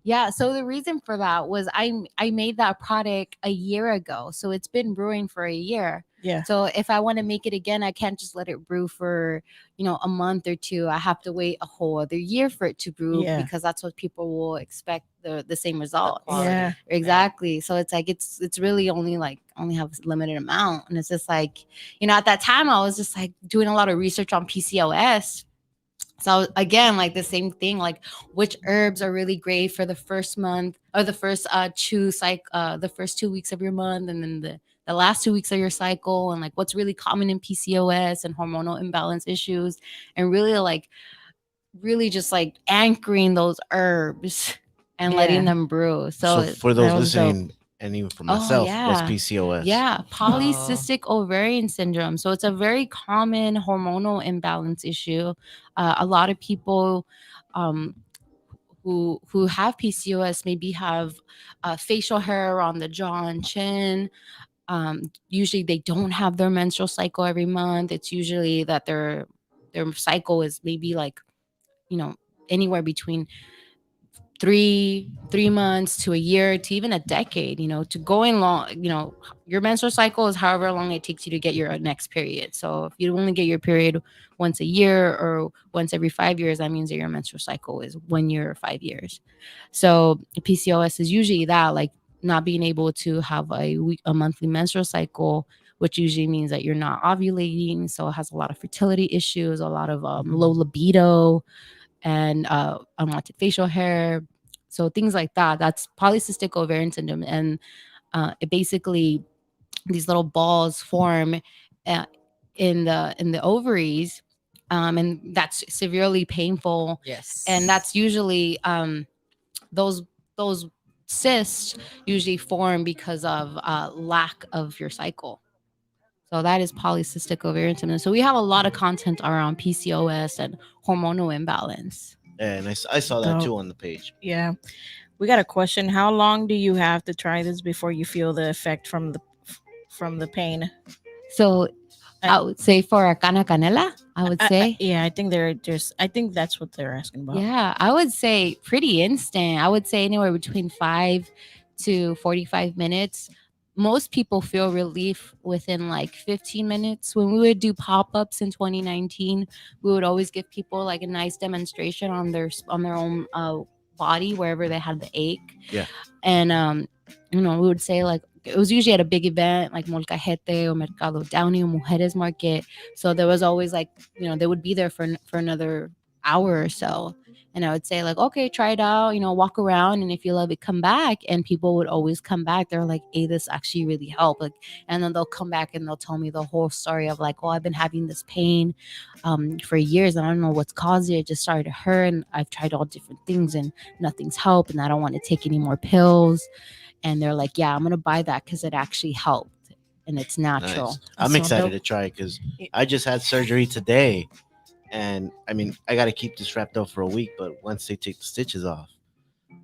Yeah, so the reason for that was I made that product a year ago. So it's been brewing for a year. Yeah. So if I want to make it again, I can't just let it brew for, you know, a month or two. I have to wait a whole other year for it to brew, Yeah. because that's what people will expect, the same result. Yeah. Exactly. So it's like it's really only have a limited amount. And it's just like, you know, at that time I was just like doing a lot of research on PCOS. So again, like the same thing, like which herbs are really great for the first month, or the first the first 2 weeks of your month, and then the last 2 weeks of your cycle, and like what's really common in PCOS and hormonal imbalance issues, and really just like anchoring those herbs and letting Yeah. them brew. So So, for those that was dope. listening, and even for Oh, myself, what's yeah. PCOS? yeah, polycystic ovarian syndrome. So it's a very common hormonal imbalance issue. A lot of people who have PCOS maybe have facial hair on the jaw and chin. Usually they don't have their menstrual cycle every month. It's usually that their cycle is maybe like, you know, anywhere between three months to a year to even a decade, you know, to going long. You know, your menstrual cycle is however long it takes you to get your next period. So if you only get your period once a year or once every 5 years, that means that your menstrual cycle is 1 year or 5 years. So PCOS is usually that, like not being able to have a monthly menstrual cycle, which usually means that you're not ovulating. So it has a lot of fertility issues, a lot of low libido, and unwanted facial hair. So things like that. That's polycystic ovarian syndrome. And it basically, these little balls form in the ovaries, and that's severely painful. Yes. And that's usually those cysts usually form because of lack of your cycle. So that is polycystic ovarian syndrome. So we have a lot of content around PCOS and hormonal imbalance. And I saw that Dope. too on the page. Yeah. We got a question. How long do you have to try this before you feel the effect from the pain? So I- I would say for a cana canela, I would say. Yeah, I think they're just. I think that's what they're asking about. Yeah, I would say pretty instant. I would say anywhere between 5 to 45 minutes. Most people feel relief within like 15 minutes. When we would do pop-ups in 2019, we would always give people like a nice demonstration on their own body wherever they had the ache. Yeah. And we would say like it was usually at a big event like Molcajete or Mercado Downey or Mujeres Market. So there was always like, they would be there for another hour or so. And I would say like, okay, try it out, walk around. And if you love it, come back. And people would always come back. They're like, hey, this actually really helped. Like, and then they'll come back and they'll tell me the whole story of like, oh, I've been having this pain for years. And I don't know what's caused it. It just started to hurt. And I've tried all different things and nothing's helped. And I don't want to take any more pills. And they're like, yeah, I'm going to buy that because it actually helped. And it's natural. Nice. I'm So excited dope. to try it because I just had surgery today. And I mean, I got to keep this wrapped up for a week, but once they take the stitches off,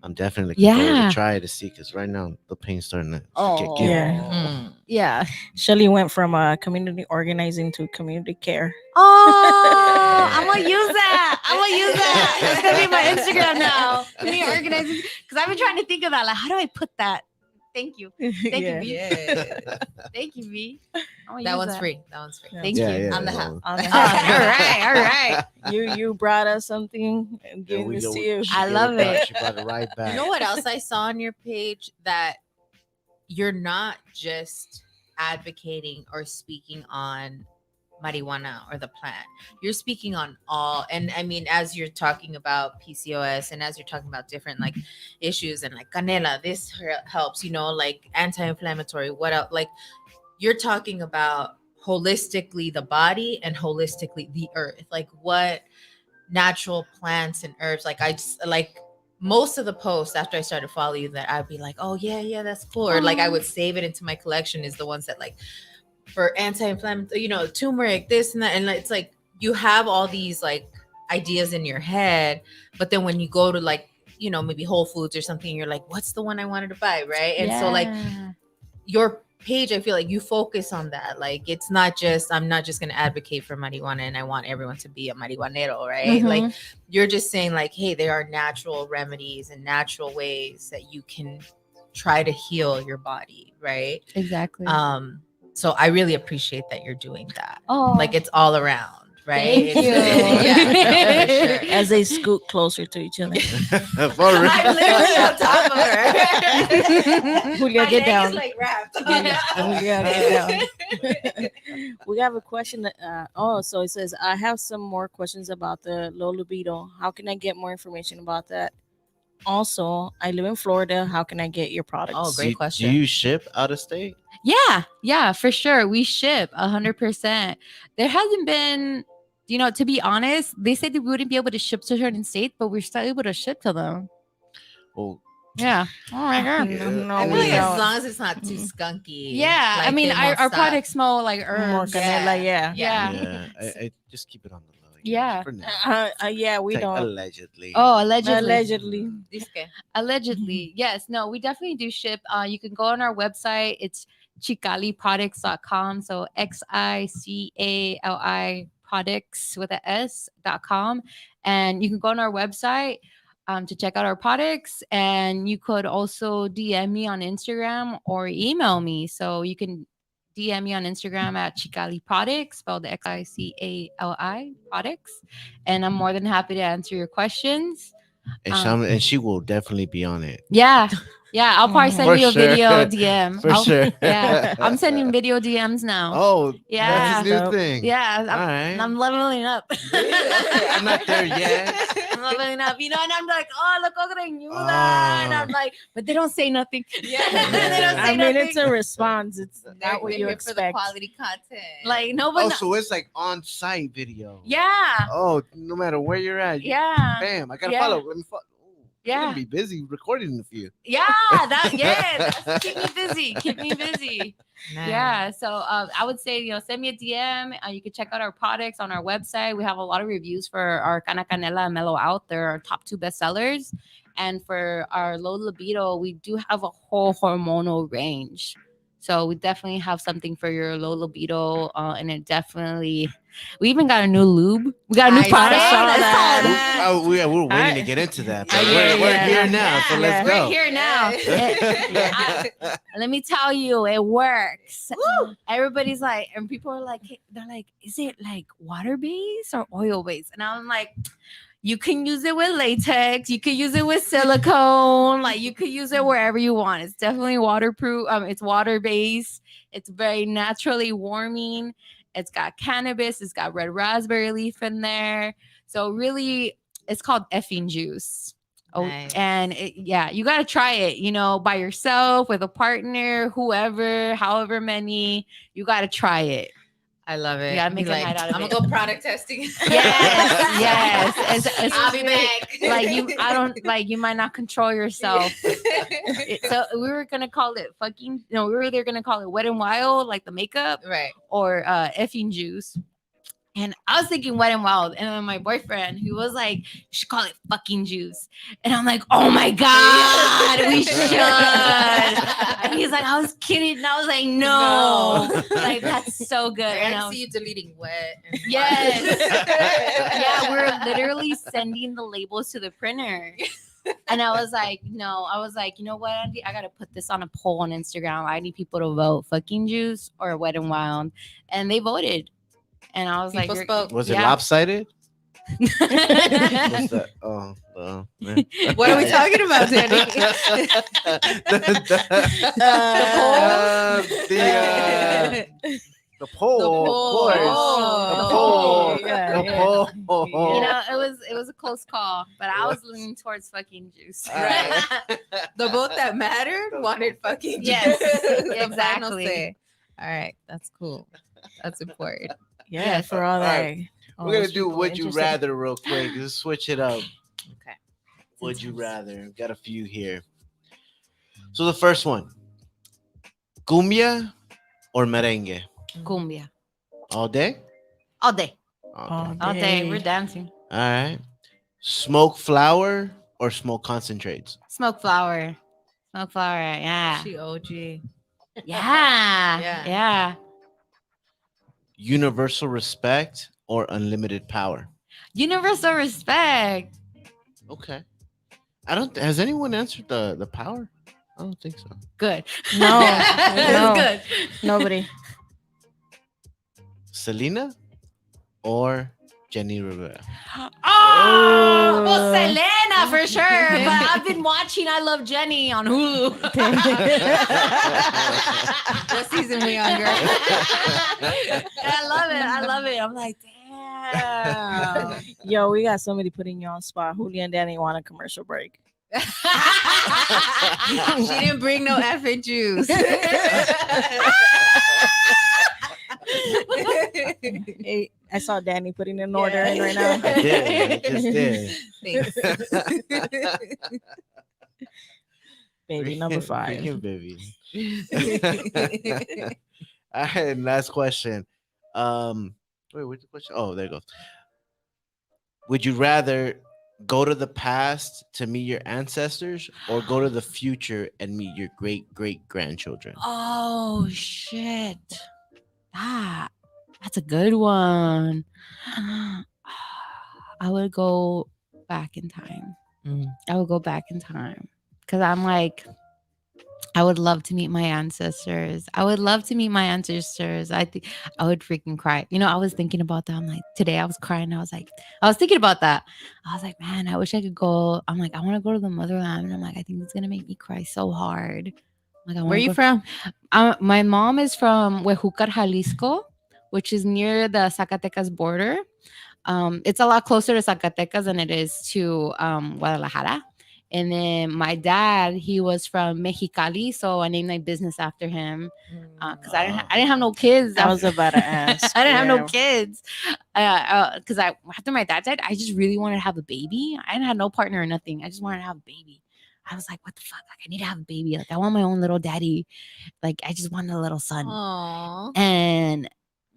I'm definitely looking forward Yeah. to try it to see because right now the pain's starting to Oh. kick in. Yeah. Yeah. Shelly went from community organizing to community care. Oh, I'm gonna use that. It's gonna be my Instagram now. Me organizing because I've been trying to think of that. Like, how do I put that? Thank you. Thank Yeah. you, V. Yeah. Thank you, V. That one's free. That one's free. Yeah. Thank Yeah, you. yeah, On the yeah. house. On the Oh, house. all right. You brought us something and Yeah, gave this go- to you. she I gave love back. it. She brought it right back. You know what else I saw on your page? That you're not just advocating or speaking on marijuana or the plant. You're speaking on all, and I mean, as you're talking about PCOS and as you're talking about different like issues and like canela, this helps, like anti-inflammatory. What else? Like you're talking about holistically the body and holistically the earth. Like what natural plants and herbs. Like I just like most of the posts after I started following you that I'd be like, oh yeah, that's cool. Or like I would save it into my collection is the ones that like for anti-inflammatory, turmeric, this and that. And it's like you have all these like ideas in your head, but then when you go to like, maybe Whole Foods or something, you're like, what's the one I wanted to buy? Right. And so like your page, I feel like you focus on that. Like it's not just, I'm not just going to advocate for marijuana and I want everyone to be a marihuanero, right? Mhm. Like you're just saying like, hey, there are natural remedies and natural ways that you can try to heal your body, right? Exactly. So I really appreciate that you're doing that. Oh, Like it's all around, right? Thank you. Yeah, for sure. As they scoot closer to each other. For real. I'm literally on top of her. Julia, My get leg down. is like wrapped. Julia, get down. We have a question. So it says, I have some more questions about the low libido. How can I get more information about that? Also, I live in Florida. How can I get your products? Oh, great question. Do you ship out of state? Yeah, for sure. We ship 100%. There hasn't been, to be honest, they said that we wouldn't be able to ship to certain states, but we're still able to ship to them. Well, Yeah. Oh my God. No, I feel we like as don't. long as it's not too skunky. Yeah. I like, mean, they won't our stop. products smell like herbs. More canela, yeah. Yeah. I just keep it on the low. Yeah. For now. Yeah, we Like, don't. allegedly. Oh, allegedly. Allegedly. Disque. Allegedly. Yes. No, we definitely do ship. You can go on our website. It's chicaliproducts.com. So XICALI products with a S.com. And you can go on our website to check out our products. And you could also DM me on Instagram or email me. So you can DM me on Instagram at Xicali Products, spelled XICALI Products. And I'm more than happy to answer your questions. And she will definitely be on it. Yeah. Yeah. I'll probably send For you a sure. video DM. For sure. Yeah. I'm sending video DMs now. Oh, Yeah. that's a new thing. Yeah. All right. I'm leveling up. I'm not there yet. I'm leveling up, and I'm like, oh, look, greñuda. And I'm like, but they don't say nothing. Yeah. They don't say I mean, nothing. it's a response. It's They're not what you here for the expect. quality content. Like, nobody. Oh, so it's like on-site video. Yeah. Oh, no matter where you're at. Yeah. Bam, I gotta Yeah. follow. Let me follow. You're Yeah. gonna be busy recording a few. Yeah. That's keep me busy. Keep me busy. Nice. Yeah. So I would say, send me a DM. You can check out our products on our website. We have a lot of reviews for our Cana Canela and Mellow Out. They're our top 2 bestsellers. And for our low libido, we do have a whole hormonal range. So we definitely have something for your low libido, and it definitely. We even got a new lube. We got a new I product. saw It's that. called- We're waiting I- to get into that. But yeah, we're yeah. here now, so let's We're go. here now. Let me tell you, it works. Everybody's like, and people are like, they're like, is it like water based or oil based? And I'm like, you can use it with latex, you can use it with silicone, like you could use it wherever you want. It's definitely waterproof. It's water based. It's very naturally warming. It's got cannabis. It's got red raspberry leaf in there. So really, it's called effing juice. Oh, Nice. and you got to try it, by yourself, with a partner, whoever, however many, you got to try it. I love it. You gotta make Be a night out of I'm it. gonna go product testing. Yes. I'll be back. You might not control yourself. So we were gonna call it fucking. No, we were either gonna call it Wet and Wild, like the makeup, Right. or effing juice. And I was thinking Wet and Wild, and then my boyfriend, who was like, "You should call it fucking juice," and I'm like, "Oh my god, we should." And he's like, "I was kidding," and I was like, "No, like that's so good." And I I was, see you deleting wet. And yes, yeah, we're literally sending the labels to the printer. And I was like, no, you know what, Andy? I gotta put this on a poll on Instagram. I need people to vote fucking juice or Wet and Wild, and they voted. And I was People like, spoke. Was it Yeah. lopsided? What's that? Oh, man. What are we talking about, Danny? The poll, of course. The poll. Yeah, The yeah. poll. it was a close call, but I was leaning towards fucking juice. Right. The vote that mattered wanted fucking Yes, the final exactly. say. All right, that's cool. That's important. Yeah, for all All that. right. all We're gonna those do people Would You interested. Rather real quick. Just switch it up. Okay. Would you rather? Got a few here. So the first one, cumbia or merengue? Cumbia. All day? All day. Okay. All day. We're dancing. All right. Smoke flower or smoke concentrates? Smoke flower. Smoke flower. Yeah. She OG. Yeah. Yeah. Yeah. Universal respect or unlimited power? Universal respect. Okay. I don't. Has anyone answered the power? I don't think so. Good. No, That's no. good. Nobody. Selena or Jenny Rivera? Oh, well, Selena for sure. But I've been watching I Love Jenny on Hulu. What season we on, girl? I love it. I love it. I'm like, damn. Yo, we got somebody putting you on spot. Julia and Danny want a commercial break. She didn't bring no effing juice. Hey, I saw Danny putting an order in right now. I did. I just did. Thanks. Baby number 5. Freaking baby. All right, last question. Wait, what's the question? Oh, there it goes. Would you rather go to the past to meet your ancestors or go to the future and meet your great grandchildren? Oh shit. That's a good one. I would go back in time. I would go back in time because I'm like, I would love to meet my ancestors. I think I would freaking cry. I was thinking about that. I'm like, today I was crying. I was thinking about that. I was like, man, I wish I could go. I'm like, I want to go to the motherland. And I'm like, I think it's gonna make me cry so hard. Like, Where are you from? My mom is from Huejucar, Jalisco, which is near the Zacatecas border. It's a lot closer to Zacatecas than it is to Guadalajara. And then my dad, he was from Xicali, so I named my business after him because I didn't have no kids. I was about to ask. I didn't have no Yeah. kids because after my dad died, I just really wanted to have a baby. I didn't have no partner or nothing. I just wanted to have a baby. I was like, what the fuck? Like, I need to have a baby. Like, I want my own little daddy. Like, I just wanted a little son. Aww. And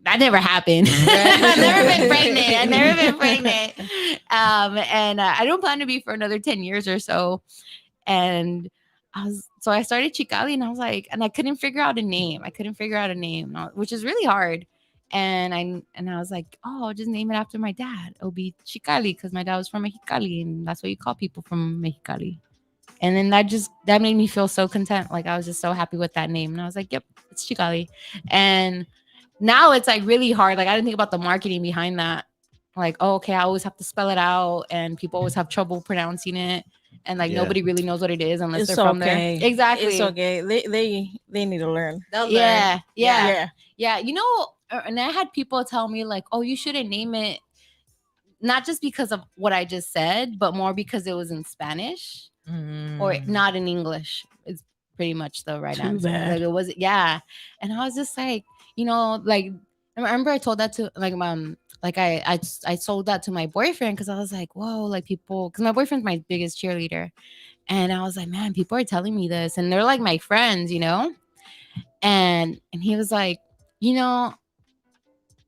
that never happened. I've never been pregnant. And I don't plan to be for another 10 years or so. And I started Xicali, and I was like, and I couldn't figure out a name. Which is really hard. And I was like, oh, I'll just name it after my dad. It'll be Xicali because my dad was from Mexicali, and that's what you call people from Mexicali. And then that made me feel so content. Like I was just so happy with that name. And I was like, yep, it's Xicali. And now it's like really hard. Like I didn't think about the marketing behind that. Like, oh, okay, I always have to spell it out, and people always have trouble pronouncing it. And like nobody really knows what it is unless It's they're from okay. there. Exactly. It's okay. They need to learn. They'll learn. Yeah. You know, and I had people tell me like, oh, you shouldn't name it, not just because of what I just said, but more because it was in Spanish or not in English. It's pretty much the right Too answer. bad. Like it was, yeah. And I was just like, you know, like I remember I told that to like I sold that to my boyfriend because I was like, whoa, like people, because my boyfriend's my biggest cheerleader. And I was like, man, people are telling me this, and they're like my friends, you know? And he was like, you know,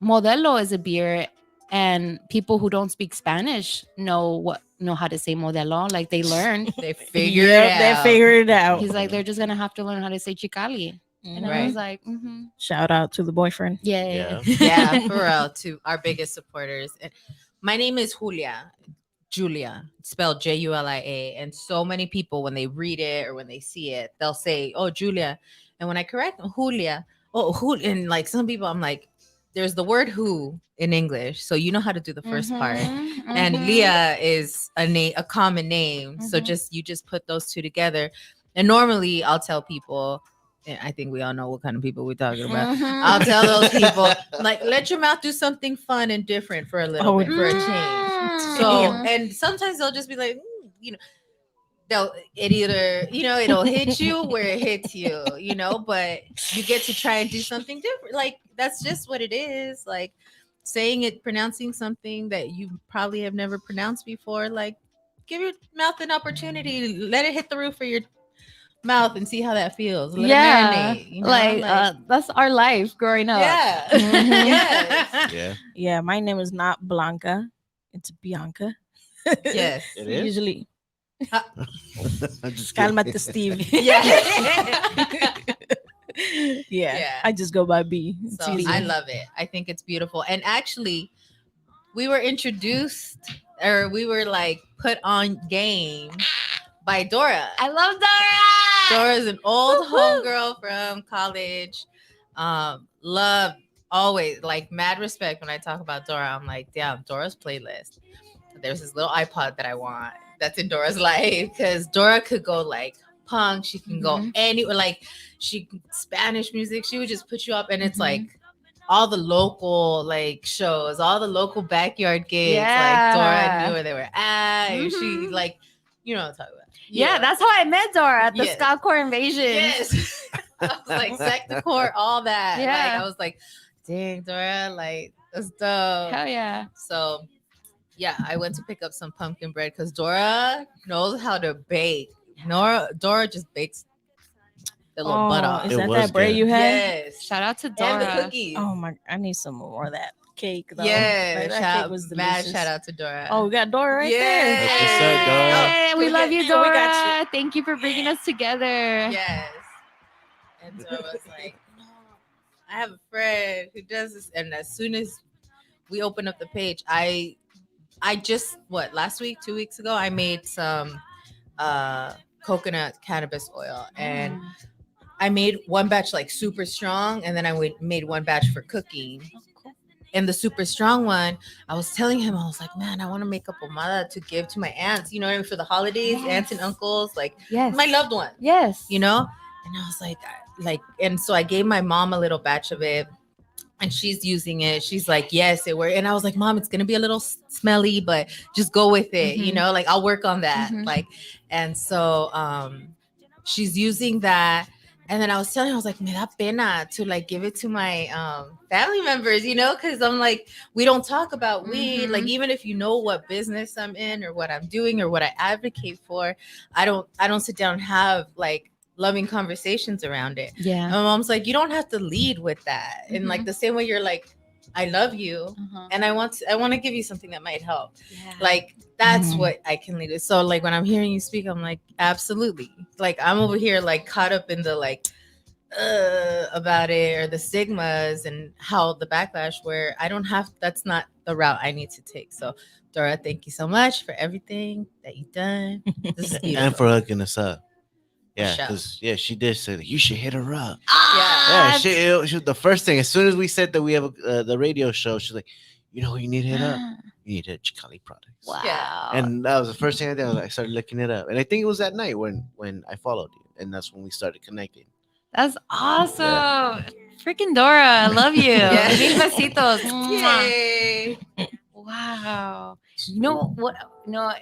Modelo is a beer, and people who don't speak Spanish know how to say Modelo. Like they learned. They figured it out. They figured it out. He's like, they're just gonna have to learn how to say Xicali. And I was like, Shout out to the boyfriend. yeah. Yeah, for real, to our biggest supporters. And my name is Julia, spelled Julia. And so many people, when they read it or when they see it, they'll say, oh, Julia. And when I correct them, Julia, oh, Julia. And like some people, I'm like, there's the word who in English. So you know how to do the first part. And Leah is a common name. So you just put those two together. And normally I'll tell people, and I think we all know what kind of people we're talking about. I'll tell those people, like, let your mouth do something fun and different for a little bit, for a change. So, and sometimes they'll just be like, you know, it'll hit you where it hits you, you know, but you get to try and do something different. Like, that's just what it is. Like, pronouncing something that you probably have never pronounced before. Like, give your mouth an opportunity, let it hit the roof of your mouth and see how that feels. Let it marinate, you know? like that's our life growing up. Yeah. Yes. Yeah. Yeah, my name is not Blanca. It's Bianca. Yes. It is. Usually, I'm just kidding. Calmate Steve. Yeah. Yeah, I just go by B. It's So easy. I love it. I think it's beautiful. And actually, we were introduced, or we were like put on game by Dora. I love Dora. Dora's an old homegirl from college. Love, always, like, mad respect when I talk about Dora. I'm like, damn, Dora's playlist. There's this little iPod that I want that's in Dora's life, because Dora could go like punk. She can go anywhere, like Spanish music. She would just put you up, and it's like all the local like shows, all the local backyard gigs. Like Dora knew where they were at. And she, like, you know what I'm talking about. Yeah, that's how I met Dora at the Yes. Scoutcore Invasion. Yes. I was like, Sector, all that. Yeah. Like, I was like, dang, Dora, like, that's dope. Hell yeah. So, yeah, I went to pick up some pumpkin bread because Dora knows how to bake. Dora just bakes the little butt off. Is It that was that bread good. you had? Yes. Shout out to And Dora. the cookies. Oh my! I need some more of that cake. Though. Yeah. Like, that Shout, cake was mad delicious. shout out to Dora. Oh, we got Dora right Yes. That's what's up, Dora. Hey, we love you, We Dora. got Thank you for bringing us together. Yes. And Dora was like, no, I have a friend who does this. And as soon as we open up the page, I just, last week, 2 weeks ago, I made some coconut cannabis oil. And I made one batch like super strong. And then I made one batch for cooking. And the super strong one, I was telling him, I was like, man, I want to make a pomada to give to my aunts, you know what I mean, for the holidays, aunts and uncles, like Yes. my loved ones, Yes. you know? And I was like, and so I gave my mom a little batch of it, and she's using it. She's like, yes, it worked. And I was like, Mom, it's going to be a little smelly, but just go with it, you know? Like, I'll work on that. Like, and so she's using that. And then I was telling her, I was like, me da pena to like give it to my family members, you know, because I'm like, we don't talk about weed. Like, even if you know what business I'm in or what I'm doing or what I advocate for, I don't sit down and have like loving conversations around it. Yeah. And my mom's like, you don't have to lead with that. And like the same way you're like, I love you, Uh-huh. and I want to give you something that might help. Yeah. Like that's Mhm. what I can lead with. So like when I'm hearing you speak, I'm like, absolutely. Like I'm over here like caught up in the like about it or the stigmas and how the backlash where I don't have that's not the route I need to take. So Dora, thank you so much for everything that you've done. This is beautiful. And for hooking us up. Yeah, sure. because she did say that you should hit her up. Yeah, Ah, she the first thing as soon as we said that we have the radio show, she's like, you know who you need to hit up? You need to hit Xicali products. wow. Yeah. And that was the first thing I did. I started looking it up, and I think it was that night when I followed you, and that's when we started connecting. That's awesome. Freaking Dora, I love you. Yeah. Mil besitos. Mwah. Yay. Wow. You know what? No,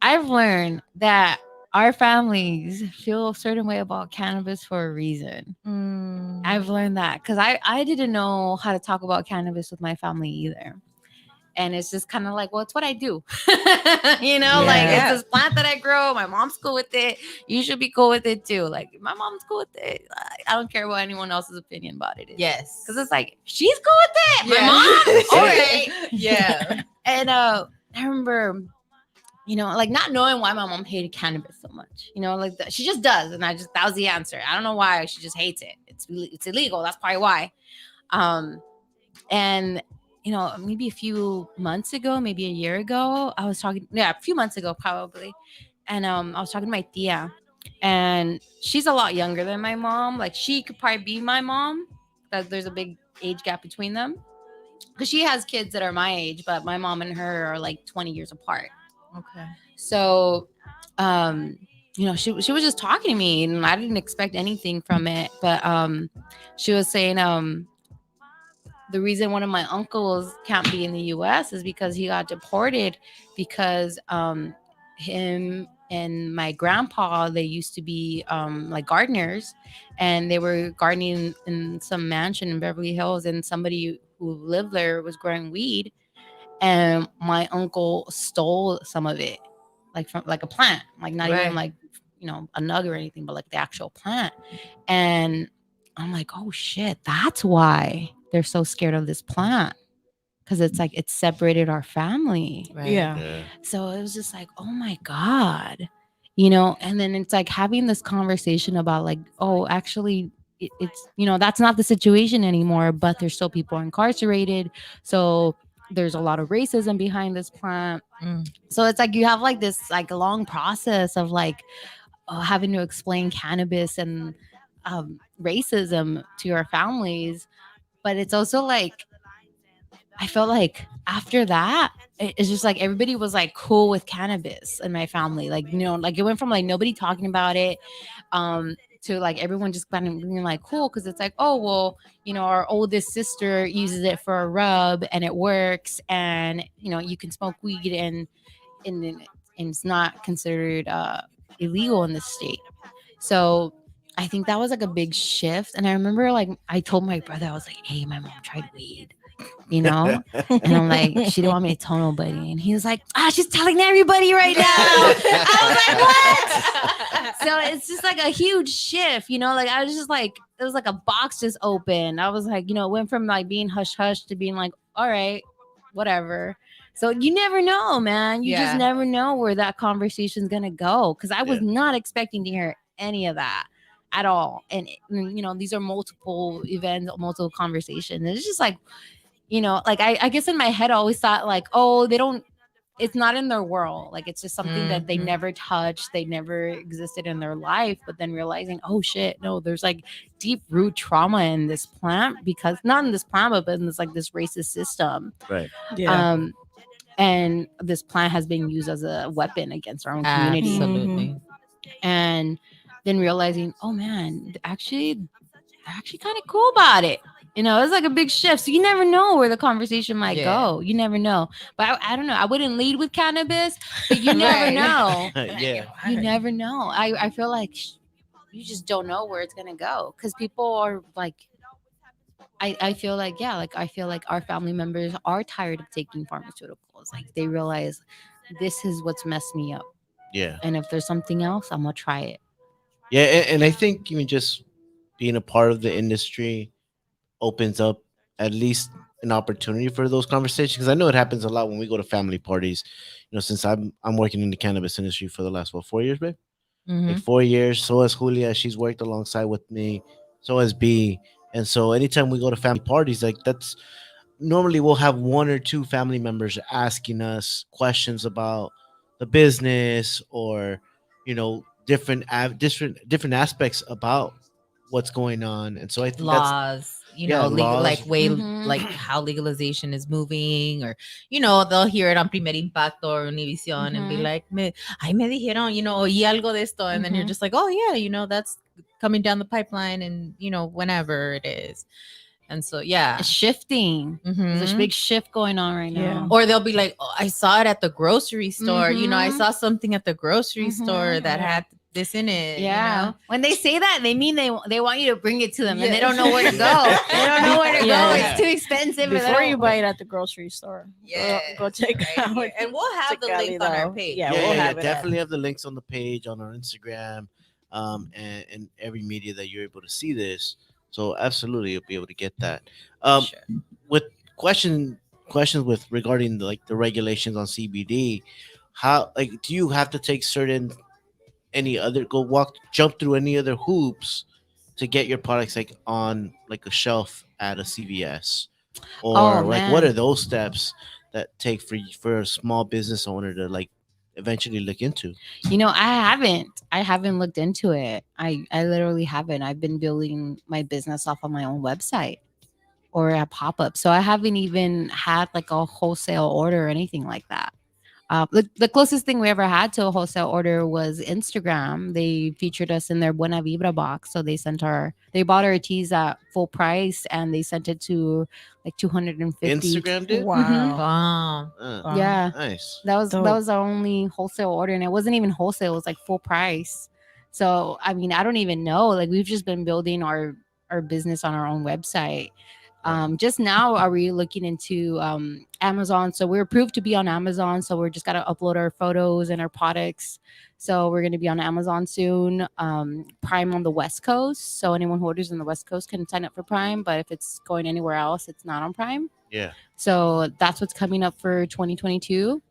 I've learned that our families feel a certain way about cannabis for a reason. I've learned that because I didn't know how to talk about cannabis with my family either. And it's just kind of like, well, it's what I do. You know, like Yeah. it's this plant that I grow. My mom's cool with it. You should be cool with it too. Like my mom's cool with it. I don't care what anyone else's opinion about it is. Yes. Because it's like, she's cool with it. Yeah. My mom? All right. Yeah. And I remember, you know, like not knowing why my mom hated cannabis so much. You know, like she just does. And that was the answer. I don't know why. She just hates it. It's illegal. That's probably why. And you know, maybe a few months ago, maybe a year ago, I was talking, a few months ago probably. And I was talking to my tia, and she's a lot younger than my mom. Like she could probably be my mom. That there's a big age gap between them. Because she has kids that are my age, but my mom and her are like 20 years apart. Okay. So, you know, she was just talking to me, and I didn't expect anything from it. But she was saying, the reason one of my uncles can't be in the U.S. is because he got deported because him and my grandpa, they used to be like gardeners, and they were gardening in some mansion in Beverly Hills, and somebody who lived there was growing weed, and my uncle stole some of it, like from like a plant, like not Right. even like, you know, a nug or anything, but like the actual plant. And I'm like, oh shit, that's why they're so scared of this plant, because it's like it's separated our family. Right. Yeah. So it was just like, oh my God, you know. And then it's like having this conversation about like, oh, actually it's, you know, that's not the situation anymore, but there's still people incarcerated, so there's a lot of racism behind this plant. So it's like you have like this like a long process of like having to explain cannabis and racism to your families. But it's also like, I felt like after that, it's just like everybody was like cool with cannabis in my family. Like, you know, like it went from like nobody talking about it to like everyone just kind of being like cool, because it's like, oh, well, you know, our oldest sister uses it for a rub and it works, and you know, you can smoke weed and it's not considered illegal in the state. So I think that was like a big shift. And I remember like I told my brother, I was like, hey, my mom tried weed, you know? And I'm like, she didn't want me to tell nobody. And he was like, she's telling everybody right now. I was like, what? So it's just like a huge shift, you know? Like I was just like, it was like a box just opened. I was like, you know, it went from like being hush hush to being like, all right, whatever. So you never know, man. You just Yeah. never know where that conversation's gonna go. Because I was not expecting to hear any of that at all. And you know, these are multiple events, multiple conversations. And it's just like, you know, like I guess in my head I always thought like, oh, they don't, it's not in their world. Like it's just something that they Mhm. never touched, they never existed in their life. But then realizing, oh shit, no, there's like deep root trauma in this plant, because not in this plant, but in this like this racist system. Right. Yeah. And this plant has been used as a weapon against our own community. Absolutely. And then realizing, oh man, they're actually kind of cool about it. You know, it's like a big shift. So you never know where the conversation might go. You never know. But I don't know. I wouldn't lead with cannabis, but you never Right. know. Yeah. You never know. I feel like you just don't know where it's gonna go, because people are like, I feel like, yeah, like I feel like our family members are tired of taking pharmaceuticals. Like they realize this is what's messed me up, Yeah. and if there's something else, I'm gonna try it. Yeah. And I think even just being a part of the industry opens up at least an opportunity for those conversations, because I know it happens a lot when we go to family parties. Since I'm working in the cannabis industry for the last 4 years, babe, like Mhm. 4 years. So has Julia. She's worked alongside with me. So has B. And so anytime we go to family parties, like that's normally we'll have one or two family members asking us questions about the business, or different aspects about what's going on. And so I think that's, Laws, yeah, legal, like laws. way, Mhm. like how legalization is moving, or they'll hear it on Primer Impacto or Univision and be Mhm. like, ay, me dijeron, oí algo de esto, and then you're Mhm. just like, oh yeah, that's coming down the pipeline, and whenever it is, and so yeah. It's shifting. There's a Mhm. big shift going on right Yeah. now. Or they'll be like, oh, I saw it at the grocery store. I Mhm. saw something at the grocery store that Yeah. had this in it. Yeah. When they say that, they mean they want you to bring it to them, and they Yeah. don't know where to go. They don't know where to Yeah. go. It's too expensive. or they Before don't- you buy it at the grocery store, go check right out. here. And we'll have the Xicali, link on our though. page. Yeah, Yeah, we'll yeah, have it. definitely have the links on the page, on our Instagram, and every media that you're able to see this. So absolutely, you'll be able to get that. Sure. With questions with regarding the regulations on CBD, how, like, do you have to take certain any other go walk jump through any other hoops to get your products like on like a shelf at a CVS, Oh or like what are man. those steps that take for a small business owner to like eventually look into? I haven't looked into it. I literally haven't. I've been building my business off of my own website or a pop-up. So I haven't even had like a wholesale order or anything like that. The closest thing we ever had to a wholesale order was Instagram. They featured us in their Buena Vibra box. So they bought our teas at full price, and they sent it to like 250. Instagram did. Wow. Wow. Wow. Yeah. Nice. That Dope. was our only wholesale order, and it wasn't even wholesale. It was like full price. So I mean, I don't even know. Like we've just been building our business on our own website. Just now are we looking into Amazon? So we're approved to be on Amazon. So we're just gotta upload our photos and our products. So we're gonna be on Amazon soon. Prime on the West Coast. So anyone who orders on the West Coast can sign up for Prime. But if it's going anywhere else, it's not on Prime. Yeah. So that's what's coming up for 2022.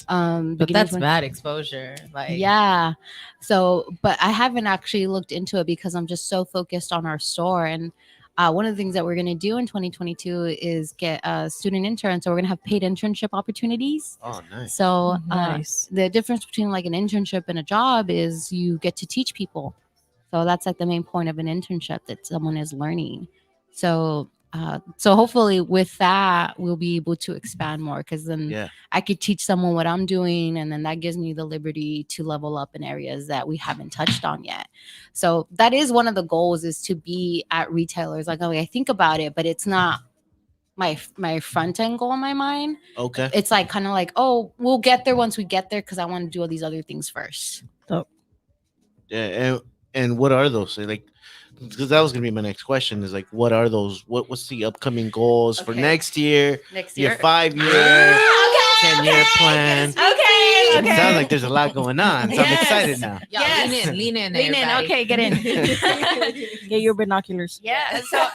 But Beginning that's of bad exposure. Like, yeah. So, but I haven't actually looked into it because I'm just so focused on our store. And one of the things that we're going to do in 2022 is get a student intern. So we're going to have paid internship opportunities. Oh, nice. So Nice. the difference between like an internship and a job is you get to teach people. So that's like the main point of an internship, that someone is learning. So hopefully with that we'll be able to expand more, because then Yeah. I could teach someone what I'm doing, and then that gives me the liberty to level up in areas that we haven't touched on yet. So that is one of the goals, is to be at retailers. Like, I think about it, but it's not my front end goal in my mind. Okay. It's like kind of like, oh, we'll get there once we get there, because I want to do all these other things first. Yeah. And what are those? Like, because that was gonna be my next question. Is like, what are those? What's the upcoming goals for Okay. next year? Next Your year. 5-year, Okay, 10-year plan. Okay. It sounds like there's a lot going on. So I'm Yes. excited now. yeah, Yes. lean in, Lean in. everybody. Okay, get in. Get your binoculars. Yeah. So